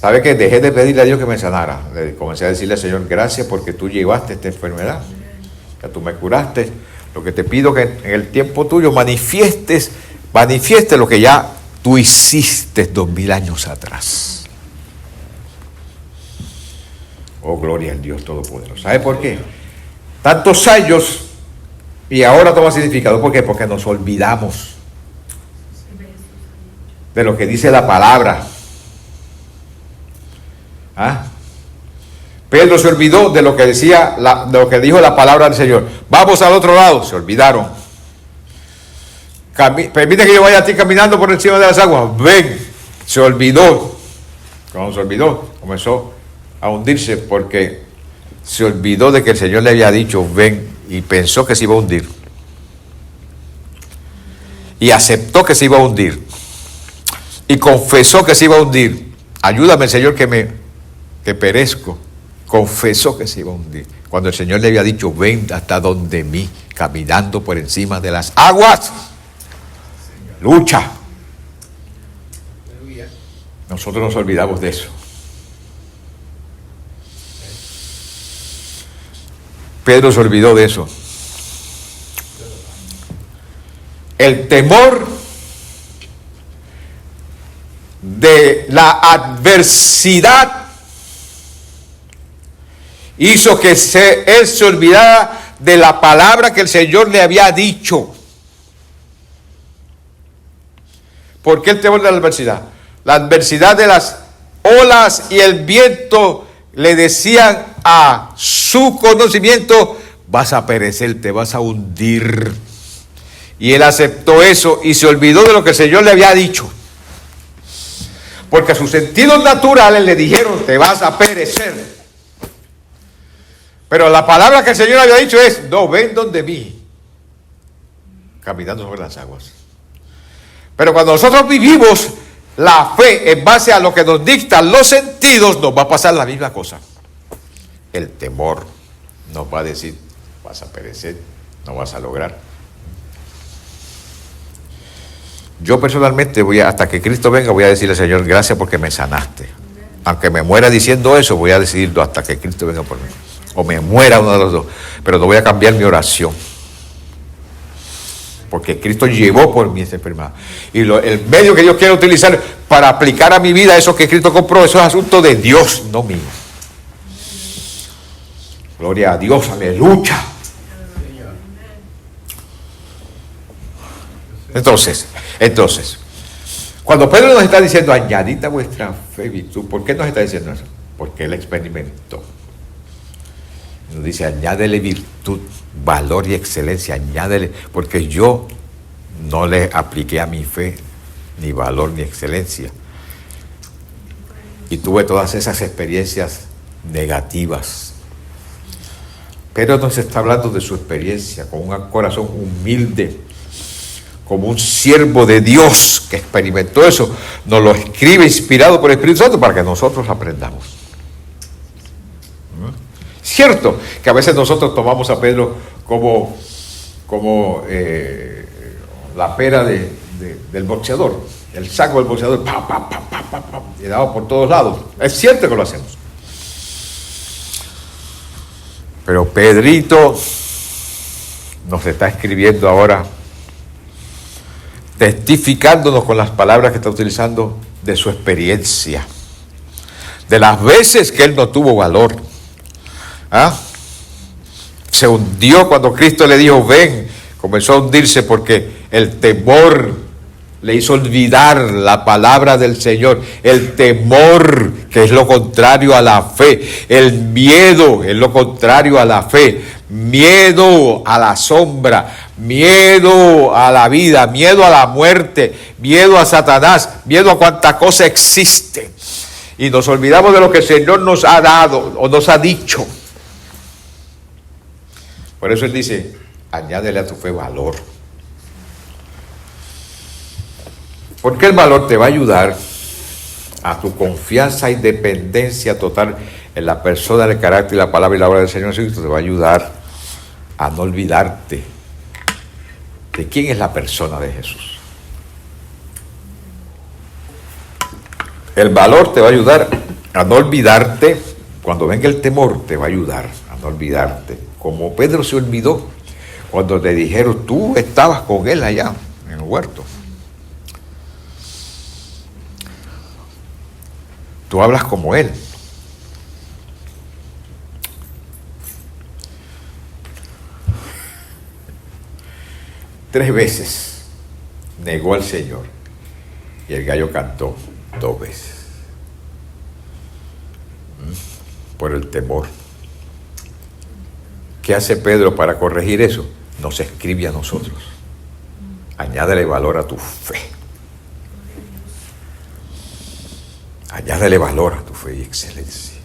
¿Sabe qué? Dejé de pedirle a Dios que me sanara. Comencé a decirle al Señor, gracias porque tú llevaste esta enfermedad. Ya tú me curaste. Lo que te pido que en el tiempo tuyo manifieste lo que ya tú hiciste 2000 años atrás. Oh, gloria al Dios Todopoderoso. ¿Sabe por qué? Tantos años y ahora toma significado. ¿Por qué? Porque nos olvidamos de lo que dice la palabra. Pedro se olvidó de lo que decía, de lo que dijo la palabra del Señor. Vamos al otro lado. Se olvidaron. Permite que yo vaya a ti caminando por encima de las aguas. Ven. Se olvidó. Cuando se olvidó, comenzó a hundirse porque se olvidó de que el Señor le había dicho ven, y pensó que se iba a hundir. y aceptó que se iba a hundir y confesó que se iba a hundir. Ayúdame, Señor, que perezco. Confesó que se iba a hundir. Cuando el Señor le había dicho, ven hasta donde mí, caminando por encima de las aguas. Lucha. Nosotros nos olvidamos de eso. Pedro se olvidó de eso. El temor de la adversidad hizo que él se olvidara de la palabra que el Señor le había dicho. ¿Por qué el temor de la adversidad? La adversidad de las olas y el viento le decían a su conocimiento, vas a perecer, te vas a hundir. Y él aceptó eso y se olvidó de lo que el Señor le había dicho. Porque a sus sentidos naturales le dijeron, te vas a perecer. Pero la palabra que el Señor había dicho es, no, ven donde mí, caminando sobre las aguas. Pero cuando nosotros vivimos la fe en base a lo que nos dictan los sentidos, nos va a pasar la misma cosa. El temor nos va a decir, vas a perecer, no vas a lograr. Yo personalmente hasta que Cristo venga, voy a decirle, Señor, gracias porque me sanaste. Aunque me muera diciendo eso, voy a decidirlo hasta que Cristo venga por mí. O me muera uno de los dos. Pero no voy a cambiar mi oración. Porque Cristo llevó por mí esa enfermedad. Y el medio que yo quiero utilizar para aplicar a mi vida eso que Cristo compró, eso es asunto de Dios, no mío. Gloria a Dios, aleluya. Entonces, cuando Pedro nos está diciendo, añadid a vuestra fe virtud, ¿por qué nos está diciendo eso? Porque él experimentó. Nos dice, añádele virtud, valor y excelencia, añádele, porque yo no le apliqué a mi fe ni valor ni excelencia. Y tuve todas esas experiencias negativas. Pero nos está hablando de su experiencia, con un corazón humilde, como un siervo de Dios que experimentó eso. Nos lo escribe inspirado por el Espíritu Santo para que nosotros aprendamos. Cierto que a veces nosotros tomamos a Pedro como la pera del boxeador, el saco del boxeador, y dado por todos lados. Es cierto que lo hacemos. Pero Pedrito nos está escribiendo ahora, testificándonos con las palabras que está utilizando de su experiencia, de las veces que él no tuvo valor. Se hundió cuando Cristo le dijo, ven, comenzó a hundirse porque el temor le hizo olvidar la palabra del Señor. El temor, que es lo contrario a la fe. El miedo es lo contrario a la fe. Miedo a la sombra, miedo a la vida, miedo a la muerte, miedo a Satanás, miedo a cuanta cosa existe. Y nos olvidamos de lo que el Señor nos ha dado o nos ha dicho. Por eso Él dice, añádele a tu fe valor. Porque el valor te va a ayudar a tu confianza y dependencia total en la persona, el carácter y la palabra y la obra del Señor Jesucristo. Te va a ayudar a no olvidarte de quién es la persona de Jesús. El valor te va a ayudar a no olvidarte. Cuando venga el temor, te va a ayudar a no olvidarte. Como Pedro se olvidó cuando le dijeron, tú estabas con él allá en el huerto. Tú hablas como él. Tres veces negó al Señor y el gallo cantó 2 veces. Por el temor. ¿Qué hace Pedro para corregir eso? Nos escribe a nosotros. Añádele valor a tu fe. Añádele valor a tu fe y excelencia.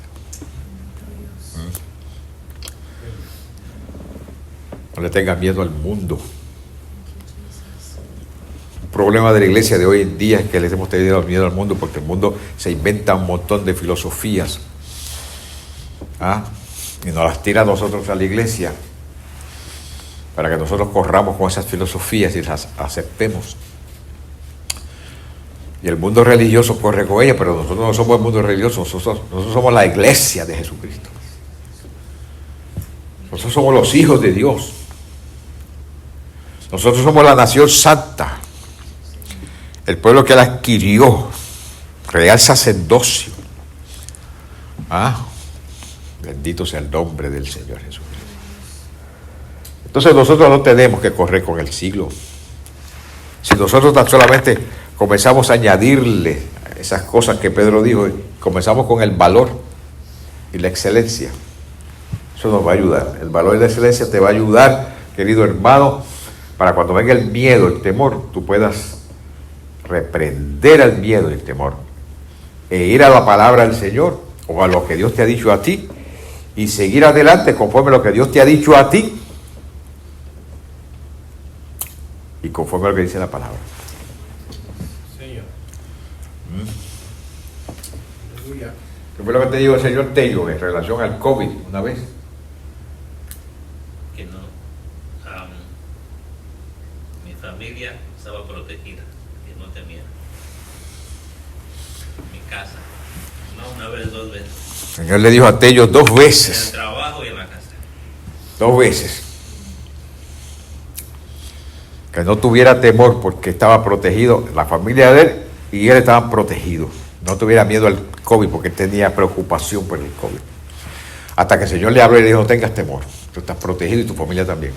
No le tengas miedo al mundo. problema de la iglesia de hoy en día es que les hemos tenido miedo al mundo, porque el mundo se inventa un montón de filosofías, y nos las tira a nosotros a la iglesia para que nosotros corramos con esas filosofías y las aceptemos. Y el mundo religioso corre con ella, pero nosotros no somos el mundo religioso, nosotros somos la iglesia de Jesucristo. Nosotros somos los hijos de Dios. Nosotros somos la nación santa, el pueblo que Él adquirió, real sacerdocio. Bendito sea el nombre del Señor Jesucristo. Entonces nosotros no tenemos que correr con el siglo. Si nosotros tan solamente comenzamos a añadirle esas cosas que Pedro dijo, comenzamos con el valor y la excelencia, eso nos va a ayudar. El valor y la excelencia te va a ayudar, querido hermano, para cuando venga el miedo, el temor, tú puedas reprender al miedo y el temor e ir a la palabra del Señor o a lo que Dios te ha dicho a ti y seguir adelante conforme a lo que Dios te ha dicho a ti y conforme a lo que dice la palabra. Señor. ¿Qué fue lo que te dijo el señor Tello en relación al COVID una vez? Que no, mi familia estaba protegida, que no temía. Mi casa, no una vez, dos veces. El Señor le dijo a Tello dos En el veces. trabajo y en la casa. Dos veces. Que no tuviera temor porque estaba protegido, la familia de él y él estaban protegidos. No tuviera miedo al COVID porque él tenía preocupación por el COVID. Hasta que el Señor le habló y le dijo, no tengas temor, tú estás protegido y tu familia también.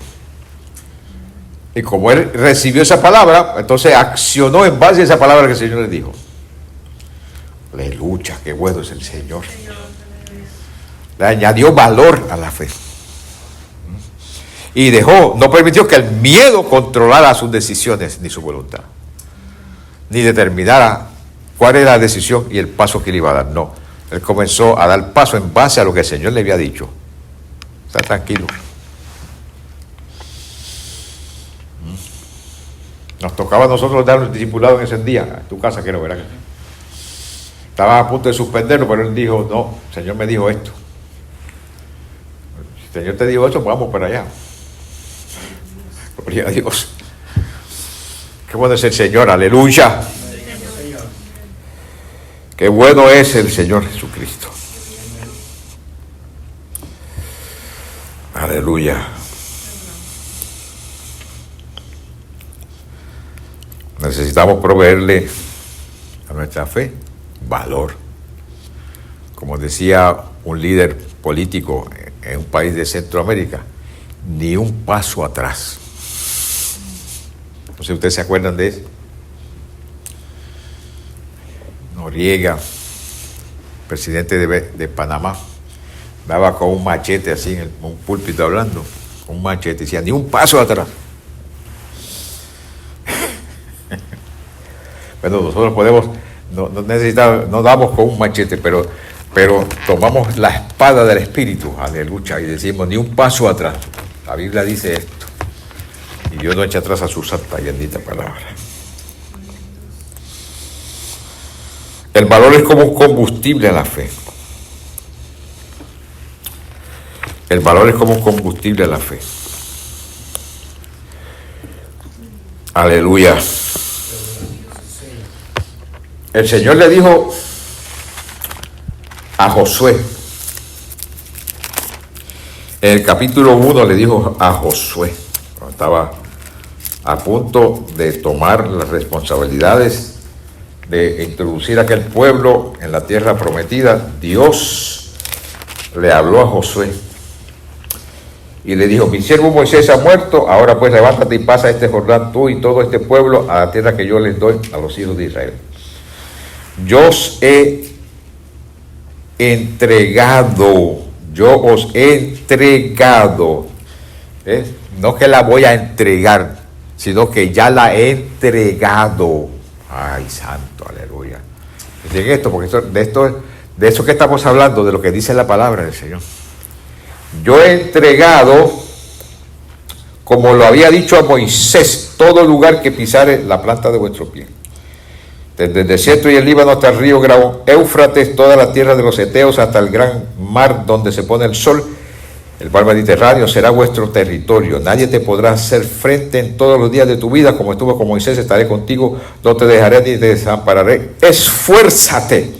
Y como él recibió esa palabra, entonces accionó en base a esa palabra que el Señor le dijo. Aleluya, qué bueno es el Señor. Le añadió valor a la fe. Y no permitió que el miedo controlara sus decisiones ni su voluntad, ni determinara cuál era la decisión y el paso que le iba a dar. No, él comenzó a dar paso en base a lo que el Señor le había dicho. Está tranquilo. Nos tocaba a nosotros dar un discipulado en ese día, en tu casa, quiero ver. Estaba a punto de suspenderlo, pero él dijo, no, el Señor me dijo esto. Si el Señor te dijo esto, pues vamos para allá. Gloria a Dios. Qué bueno es el Señor, aleluya. Qué bueno es el Señor Jesucristo. Aleluya. Necesitamos proveerle a nuestra fe valor. Como decía un líder político en un país de Centroamérica, ni un paso atrás. No sé si ustedes se acuerdan de eso. Noriega, presidente de Panamá, daba con un machete así en un púlpito hablando, con un machete, decía, ni un paso atrás. Bueno, nosotros podemos, no damos con un machete, pero tomamos la espada del Espíritu, aleluya, y decimos, ni un paso atrás. La Biblia dice esto, y Dios no echa atrás a su santa y bendita palabra. El valor es como un combustible a la fe. El valor es como un combustible a la fe. Aleluya. El Señor le dijo a Josué, en el capítulo 1 le dijo a Josué, cuando estaba a punto de tomar las responsabilidades de introducir a aquel pueblo en la tierra prometida, Dios le habló a Josué y le dijo, mi siervo Moisés ha muerto, ahora pues levántate y pasa este Jordán tú y todo este pueblo a la tierra que yo les doy a los hijos de Israel. Yo os he entregado, no que la voy a entregar, sino que ya la he entregado. Ay, santo, aleluya. Miren esto, porque de eso que estamos hablando, de lo que dice la palabra del Señor. Yo he entregado como lo había dicho a Moisés, todo lugar que pisare la planta de vuestro pie. Desde el desierto y el Líbano hasta el río Éufrates, toda la tierra de los Eteos, hasta el gran mar donde se pone el sol, el mar Mediterráneo será vuestro territorio. Nadie te podrá hacer frente en todos los días de tu vida, como estuvo con Moisés, estaré contigo, no te dejaré ni te desampararé. Esfuérzate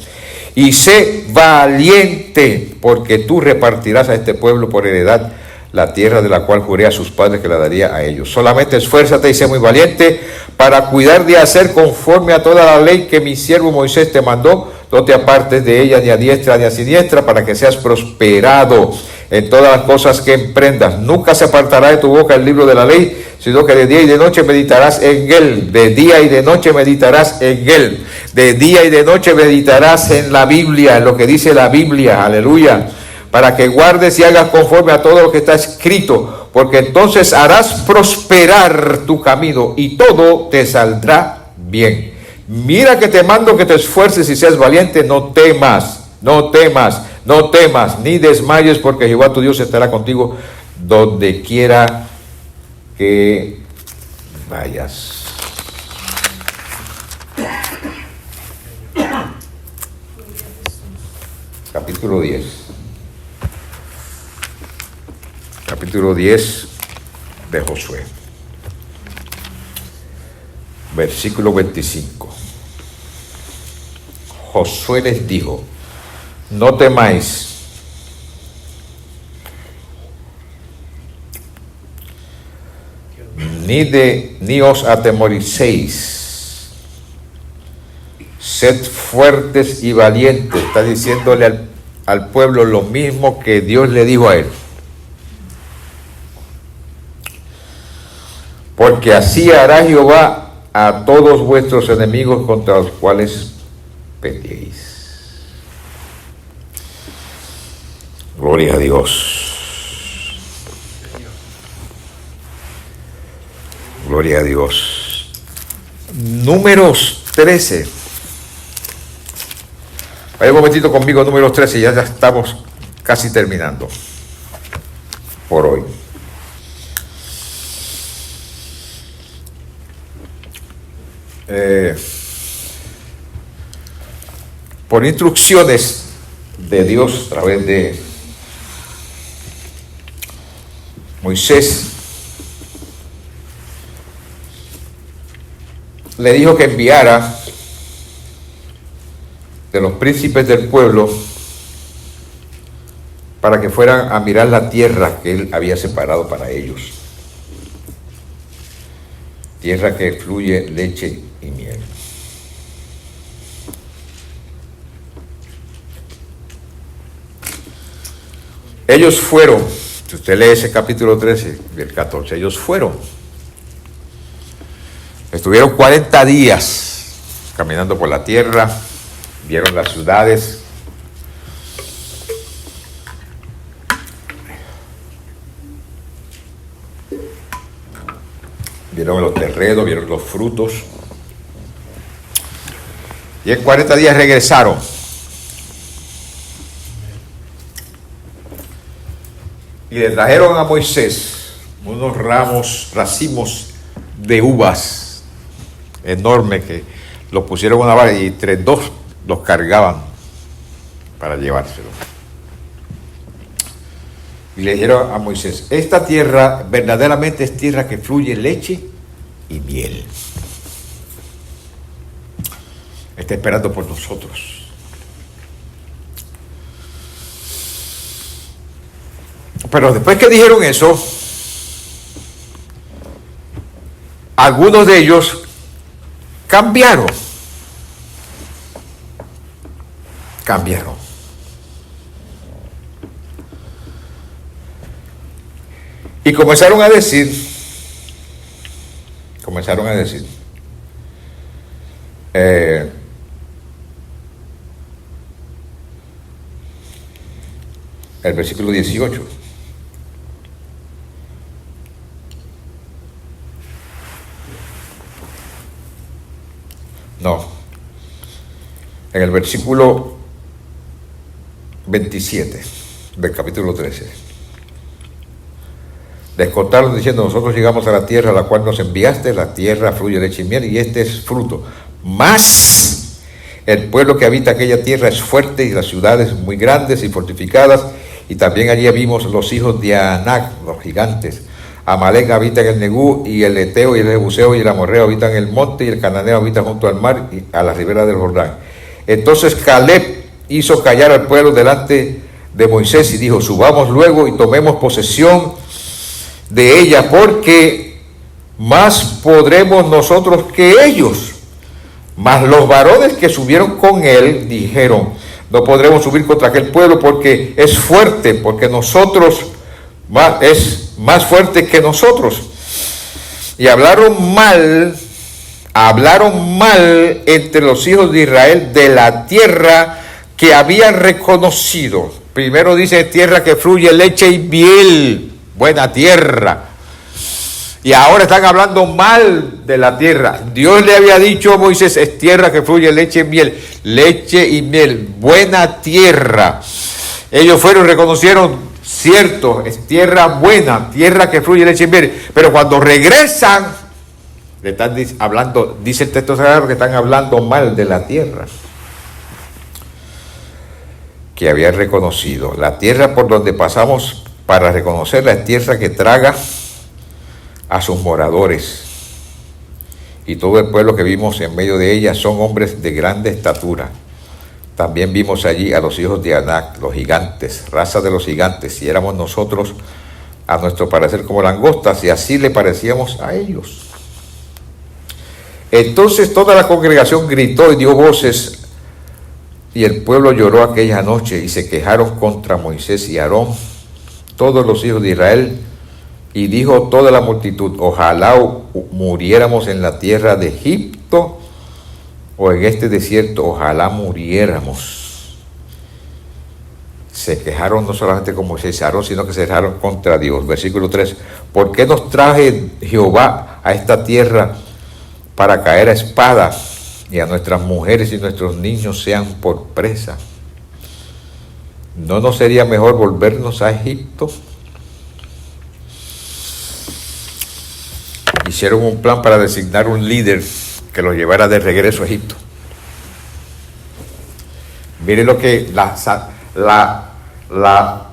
y sé valiente, porque tú repartirás a este pueblo por heredad la tierra de la cual juré a sus padres que la daría a ellos. Solamente esfuérzate y sé muy valiente para cuidar de hacer conforme a toda la ley que mi siervo Moisés te mandó. No te apartes de ella ni a diestra ni a siniestra, para que seas prosperado en todas las cosas que emprendas. Nunca se apartará de tu boca el libro de la ley, sino que de día y de noche meditarás en él. De día y de noche meditarás en él. De día y de noche meditarás en la Biblia, en lo que dice la Biblia. Aleluya. Para que guardes y hagas conforme a todo lo que está escrito, porque entonces harás prosperar tu camino y todo te saldrá bien. Mira que te mando que te esfuerces y seas valiente, no temas, no temas, no temas, ni desmayes, porque Jehová tu Dios estará contigo donde quiera que vayas. Capítulo 10. Capítulo 10 de Josué. Versículo 25. Josué les dijo: no temáis, ni os atemoricéis, sed fuertes y valientes. Está diciéndole al pueblo lo mismo que Dios le dijo a él. Porque así hará Jehová a todos vuestros enemigos contra los cuales peleéis. Gloria a Dios. Gloria a Dios. Números 13. Vaya un momentito conmigo, números 13, ya estamos casi terminando por hoy. Por instrucciones de Dios a través de Moisés, le dijo que enviara de los príncipes del pueblo para que fueran a mirar la tierra que él había separado para ellos, tierra que fluye leche y miel. Ellos fueron, si usted lee ese capítulo 13 del 14, ellos fueron. Estuvieron 40 días caminando por la tierra, vieron las ciudades, vieron los terrenos, vieron los frutos, y en 40 días regresaron. Y le trajeron a Moisés unos racimos de uvas enormes que los pusieron en una vara y entre dos los cargaban para llevárselo. Y le dijeron a Moisés: esta tierra verdaderamente es tierra que fluye leche y miel. Está esperando por nosotros. Pero después que dijeron eso, algunos de ellos cambiaron. Y comenzaron a decir, el versículo 18. No, en el versículo 27 del capítulo 13. Les contaron diciendo: nosotros llegamos a la tierra a la cual nos enviaste, la tierra fluye leche y miel, y este es fruto. Mas el pueblo que habita aquella tierra es fuerte, y las ciudades muy grandes y fortificadas, y también allí vimos los hijos de Anac, los gigantes. Amalek habita en el Negú, y el Eteo y el Jebuseo y el Amorreo habitan en el monte, y el Cananeo habita junto al mar y a la ribera del Jordán. Entonces Caleb hizo callar al pueblo delante de Moisés y dijo: subamos luego y tomemos posesión de ella, porque más podremos nosotros que ellos. Mas los varones que subieron con él dijeron: no podremos subir contra aquel pueblo, porque es fuerte, porque nosotros es más fuerte que nosotros. Y hablaron mal entre los hijos de Israel de la tierra que habían reconocido. Primero dice: tierra que fluye leche y miel, buena tierra. Y ahora están hablando mal de la tierra. Dios le había dicho a Moisés: es tierra que fluye leche y miel, buena tierra. Ellos fueron y reconocieron: cierto, es tierra buena, tierra que fluye leche y miel. Pero cuando regresan, le están hablando, dice el texto sagrado, que están hablando mal de la tierra que habían reconocido. La tierra por donde pasamos para reconocerla es tierra que traga a sus moradores, y todo el pueblo que vimos en medio de ella son hombres de grande estatura. También vimos allí a los hijos de Anac, los gigantes, raza de los gigantes, y éramos nosotros a nuestro parecer como langostas, y así le parecíamos a ellos. Entonces toda la congregación gritó y dio voces, y el pueblo lloró aquella noche, y se quejaron contra Moisés y Aarón todos los hijos de Israel. Y dijo toda la multitud: ojalá muriéramos en la tierra de Egipto, o en este desierto, ojalá muriéramos. Se quejaron no solamente con Moisés y Aarón, sino que se quejaron contra Dios. Versículo 3: ¿por qué nos traje Jehová a esta tierra para caer a espada, y a nuestras mujeres y nuestros niños sean por presa? ¿No nos sería mejor volvernos a Egipto? Hicieron un plan para designar un líder que los llevara de regreso a Egipto. Miren lo que la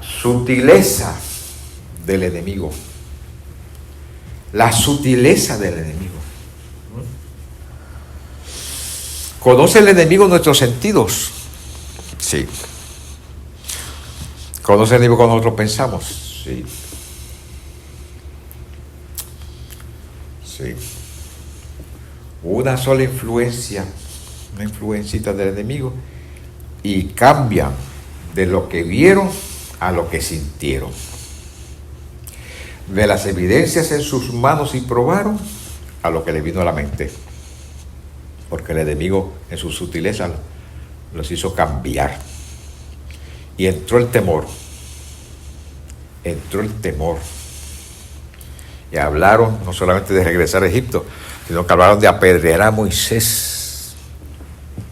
sutileza del enemigo. La sutileza del enemigo. ¿Conoce el enemigo nuestros sentidos? Sí. ¿Conoce el enemigo cuando nosotros pensamos? Sí. Sí. Una sola influencia, una influencita del enemigo, y cambian de lo que vieron a lo que sintieron. De las evidencias en sus manos y probaron a lo que les vino a la mente. Porque el enemigo en su sutileza los hizo cambiar. Y entró el temor. Y hablaron no solamente de regresar a Egipto, sino que hablaron de apedrear a Moisés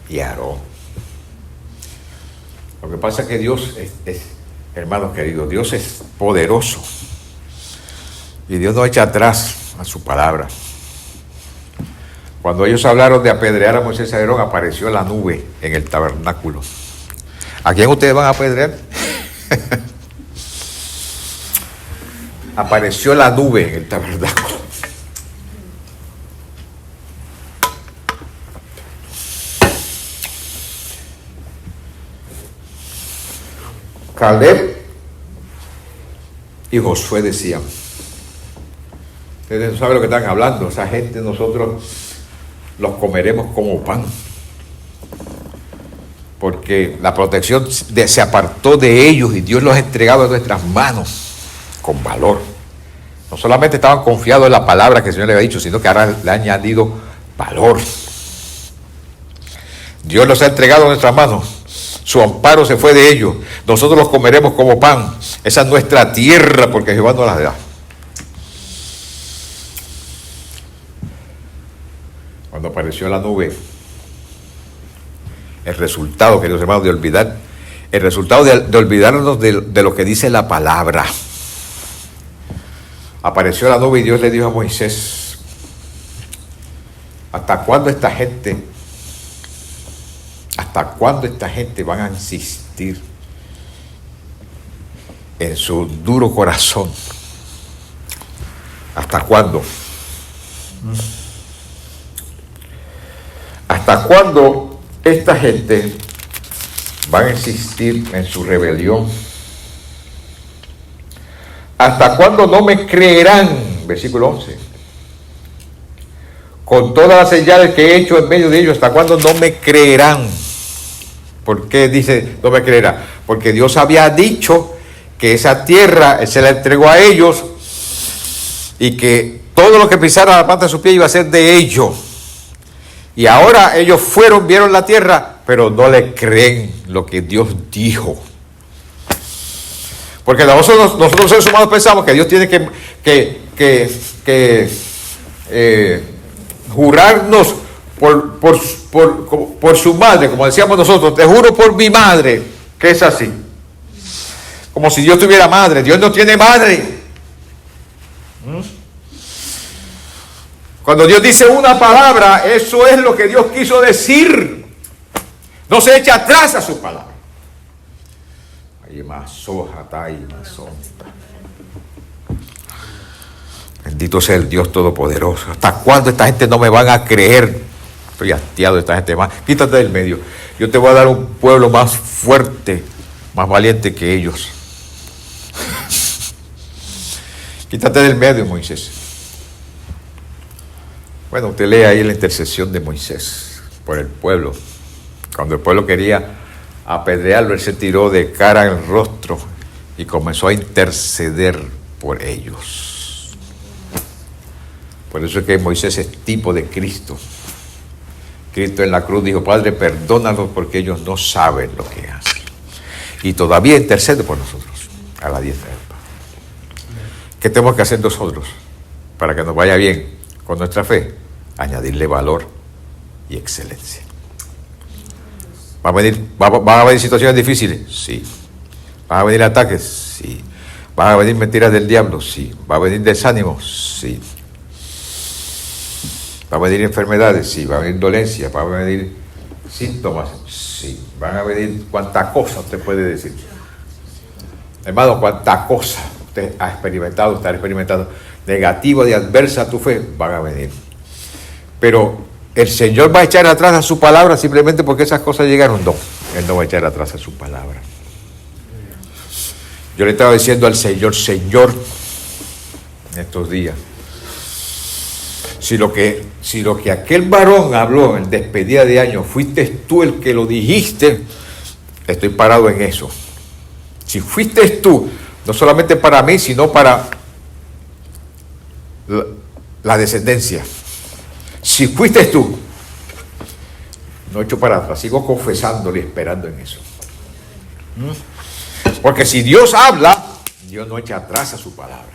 y a Aarón. Lo que pasa es que Dios es, hermanos queridos, Dios es poderoso. Y Dios no echa atrás a su palabra. Cuando ellos hablaron de apedrear a Moisés y a Aarón, apareció la nube en el tabernáculo. ¿A quién ustedes van a apedrear? Apareció la nube en el tabernáculo. Caleb y Josué decían: ustedes no saben lo que están hablando, esa gente nosotros los comeremos como pan, porque la protección se apartó de ellos y Dios los ha entregado en nuestras manos con valor. No solamente estaban confiados en la palabra que el Señor le había dicho, sino que ahora le ha añadido valor. Dios los ha entregado en nuestras manos, su amparo se fue de ellos, nosotros los comeremos como pan. Esa es nuestra tierra, porque Jehová nos la da. Cuando apareció la nube, el resultado, queridos hermanos, de olvidar, el resultado de olvidarnos de lo que dice la palabra. apareció la nube y Dios le dijo a Moisés: ¿hasta cuándo esta gente van a insistir en su duro corazón? ¿Hasta cuándo? ¿Hasta cuándo esta gente van a insistir en su rebelión? ¿Hasta cuándo no me creerán? Versículo 11. Con todas las señales que he hecho en medio de ellos, ¿hasta cuándo no me creerán? ¿Por qué dice no me creerá? Porque Dios había dicho que esa tierra Él se la entregó a ellos y que todo lo que pisara la planta de su pie iba a ser de ellos. Y ahora ellos fueron, vieron la tierra, pero no le creen lo que Dios dijo. Porque nosotros seres humanos pensamos que Dios tiene que jurarnos por su madre, como decíamos nosotros: te juro por mi madre, que es así. Como si Dios tuviera madre. Dios no tiene madre. Cuando Dios dice una palabra, eso es lo que Dios quiso decir. No se echa atrás a su palabra. Bendito sea el Dios Todopoderoso. ¿Hasta cuándo esta gente no me van a creer? Estoy hastiado de esta gente más. Quítate del medio. Yo te voy a dar un pueblo más fuerte, más valiente que ellos. Quítate del medio, Moisés. Bueno, usted lee ahí la intercesión de Moisés por el pueblo. Cuando el pueblo quería apedrearlo, él se tiró de cara al rostro y comenzó a interceder por ellos. Por eso es que Moisés es tipo de Cristo. Cristo en la cruz dijo: Padre, perdónalos porque ellos no saben lo que hacen. Y todavía intercede por nosotros a la diestra del Padre. ¿Qué tenemos que hacer nosotros para que nos vaya bien con nuestra fe? Añadirle valor y excelencia. ¿Van a venir situaciones difíciles? Sí. ¿Van a venir ataques? Sí. ¿Van a venir mentiras del diablo? Sí. ¿Va a venir desánimo? Sí. ¿Va a venir enfermedades? Sí. ¿Va a venir dolencia? ¿Va a venir síntomas? Sí. ¿Van a venir cuánta cosa usted puede decir? Hermano, cuánta cosa usted ha experimentado, está experimentando, negativa y adversa a tu fe, van a venir. Pero ¿el Señor va a echar atrás a su palabra simplemente porque esas cosas llegaron? No, Él no va a echar atrás a su palabra. Yo le estaba diciendo al Señor: Señor, en estos días, si lo que aquel varón habló en despedida de año, fuiste tú el que lo dijiste, estoy parado en eso. Si fuiste tú, no solamente para mí, sino para la descendencia. Si fuiste tú, no echo para atrás, sigo confesándole y esperando en eso. Porque si Dios habla, Dios no echa atrás a su palabra.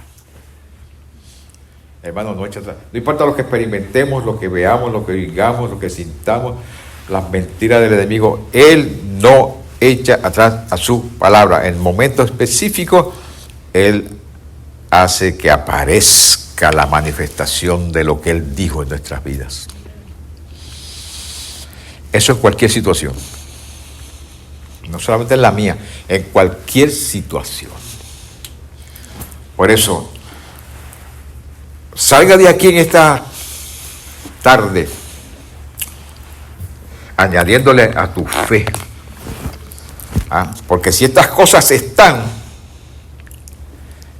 Hermano, no echa atrás. No importa lo que experimentemos, lo que veamos, lo que oigamos, lo que sintamos, las mentiras del enemigo, Él no echa atrás a su palabra. En momento específico, Él hace que aparezca la manifestación de lo que Él dijo en nuestras vidas. Eso en cualquier situación. No solamente en la mía, en cualquier situación. Por eso, salga de aquí en esta tarde añadiéndole a tu fe. Porque si estas cosas están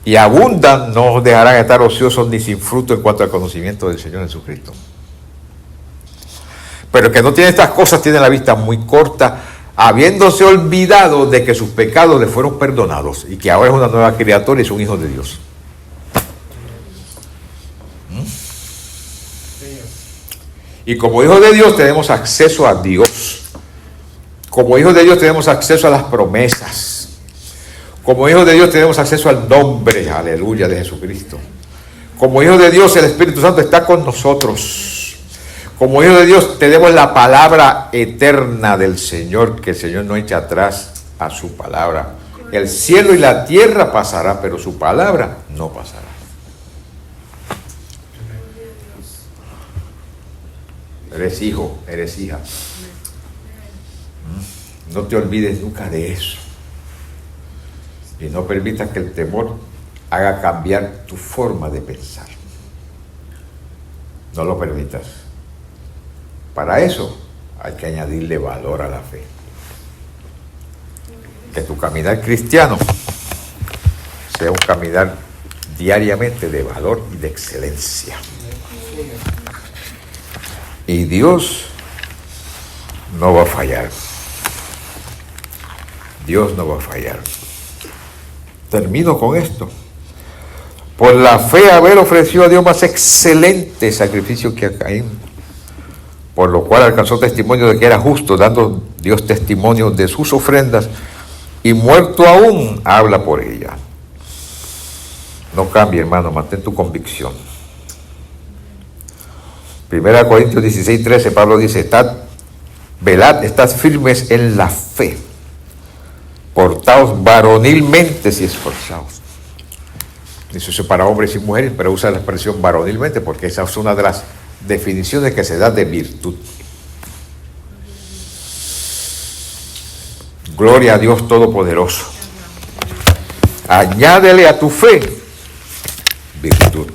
y abundan, no os dejarán estar ociosos ni sin fruto en cuanto al conocimiento del Señor Jesucristo. Pero el que no tiene estas cosas tiene la vista muy corta, habiéndose olvidado de que sus pecados le fueron perdonados y que ahora es una nueva criatura y es un hijo de Dios. Y como hijos de Dios tenemos acceso a Dios. Como hijos de Dios tenemos acceso a las promesas. Como hijos de Dios tenemos acceso al nombre, aleluya, de Jesucristo. Como hijos de Dios el Espíritu Santo está con nosotros. Como hijos de Dios tenemos la palabra eterna del Señor, que el Señor no echa atrás a su palabra. El cielo y la tierra pasarán, pero su palabra no pasará. eres hijo, eres hija. No te olvides nunca de eso. Y no permitas que el temor haga cambiar tu forma de pensar. No lo permitas. Para eso hay que añadirle valor a la fe. Que tu caminar cristiano sea un caminar diariamente de valor y de excelencia. Y Dios no va a fallar. Dios no va a fallar. Termino con esto. Por la fe Abel ofreció a Dios más excelente sacrificio que a Caín, por lo cual alcanzó testimonio de que era justo, dando Dios testimonio de sus ofrendas, y muerto aún habla por ella. No cambie, hermano, mantén tu convicción. 1 Corintios 16:13, Pablo dice: velad, estad firmes en la fe, portaos varonilmente y esforzaos. Eso es para hombres y mujeres, pero usa la expresión varonilmente porque esa es una de las definiciones que se da de virtud. Gloria a Dios Todopoderoso. Añádele a tu fe virtud.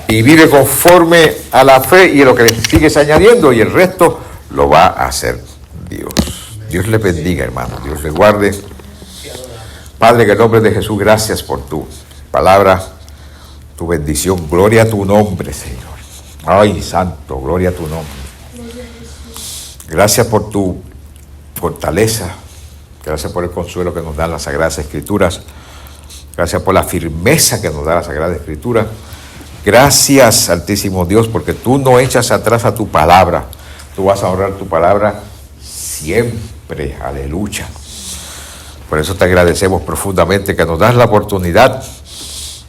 Y vive conforme a la fe, y lo que le sigues añadiendo, y el resto lo va a hacer Dios. Dios le bendiga, hermano. Dios le guarde. Padre, en el nombre de Jesús, gracias por tu palabra, tu bendición. Gloria a tu nombre, Señor. Ay, santo, gloria a tu nombre. Gracias por tu fortaleza. Gracias por el consuelo que nos dan las Sagradas Escrituras. Gracias por la firmeza que nos da la Sagrada Escritura. Gracias, Altísimo Dios, porque tú no echas atrás a tu palabra. Tú vas a honrar tu palabra siempre. Aleluya. Por eso te agradecemos profundamente que nos das la oportunidad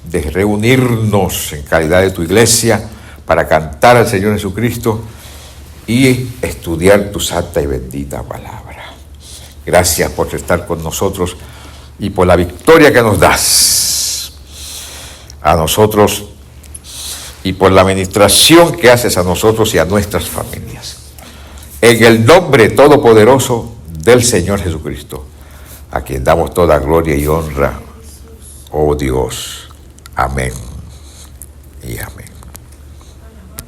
de reunirnos en calidad de tu iglesia para cantar al Señor Jesucristo y estudiar tu santa y bendita palabra. Gracias por estar con nosotros y por la victoria que nos das a nosotros y por la administración que haces a nosotros y a nuestras familias. En el nombre todopoderoso del Señor Jesucristo, a quien damos toda gloria y honra, oh Dios. Amén y amén.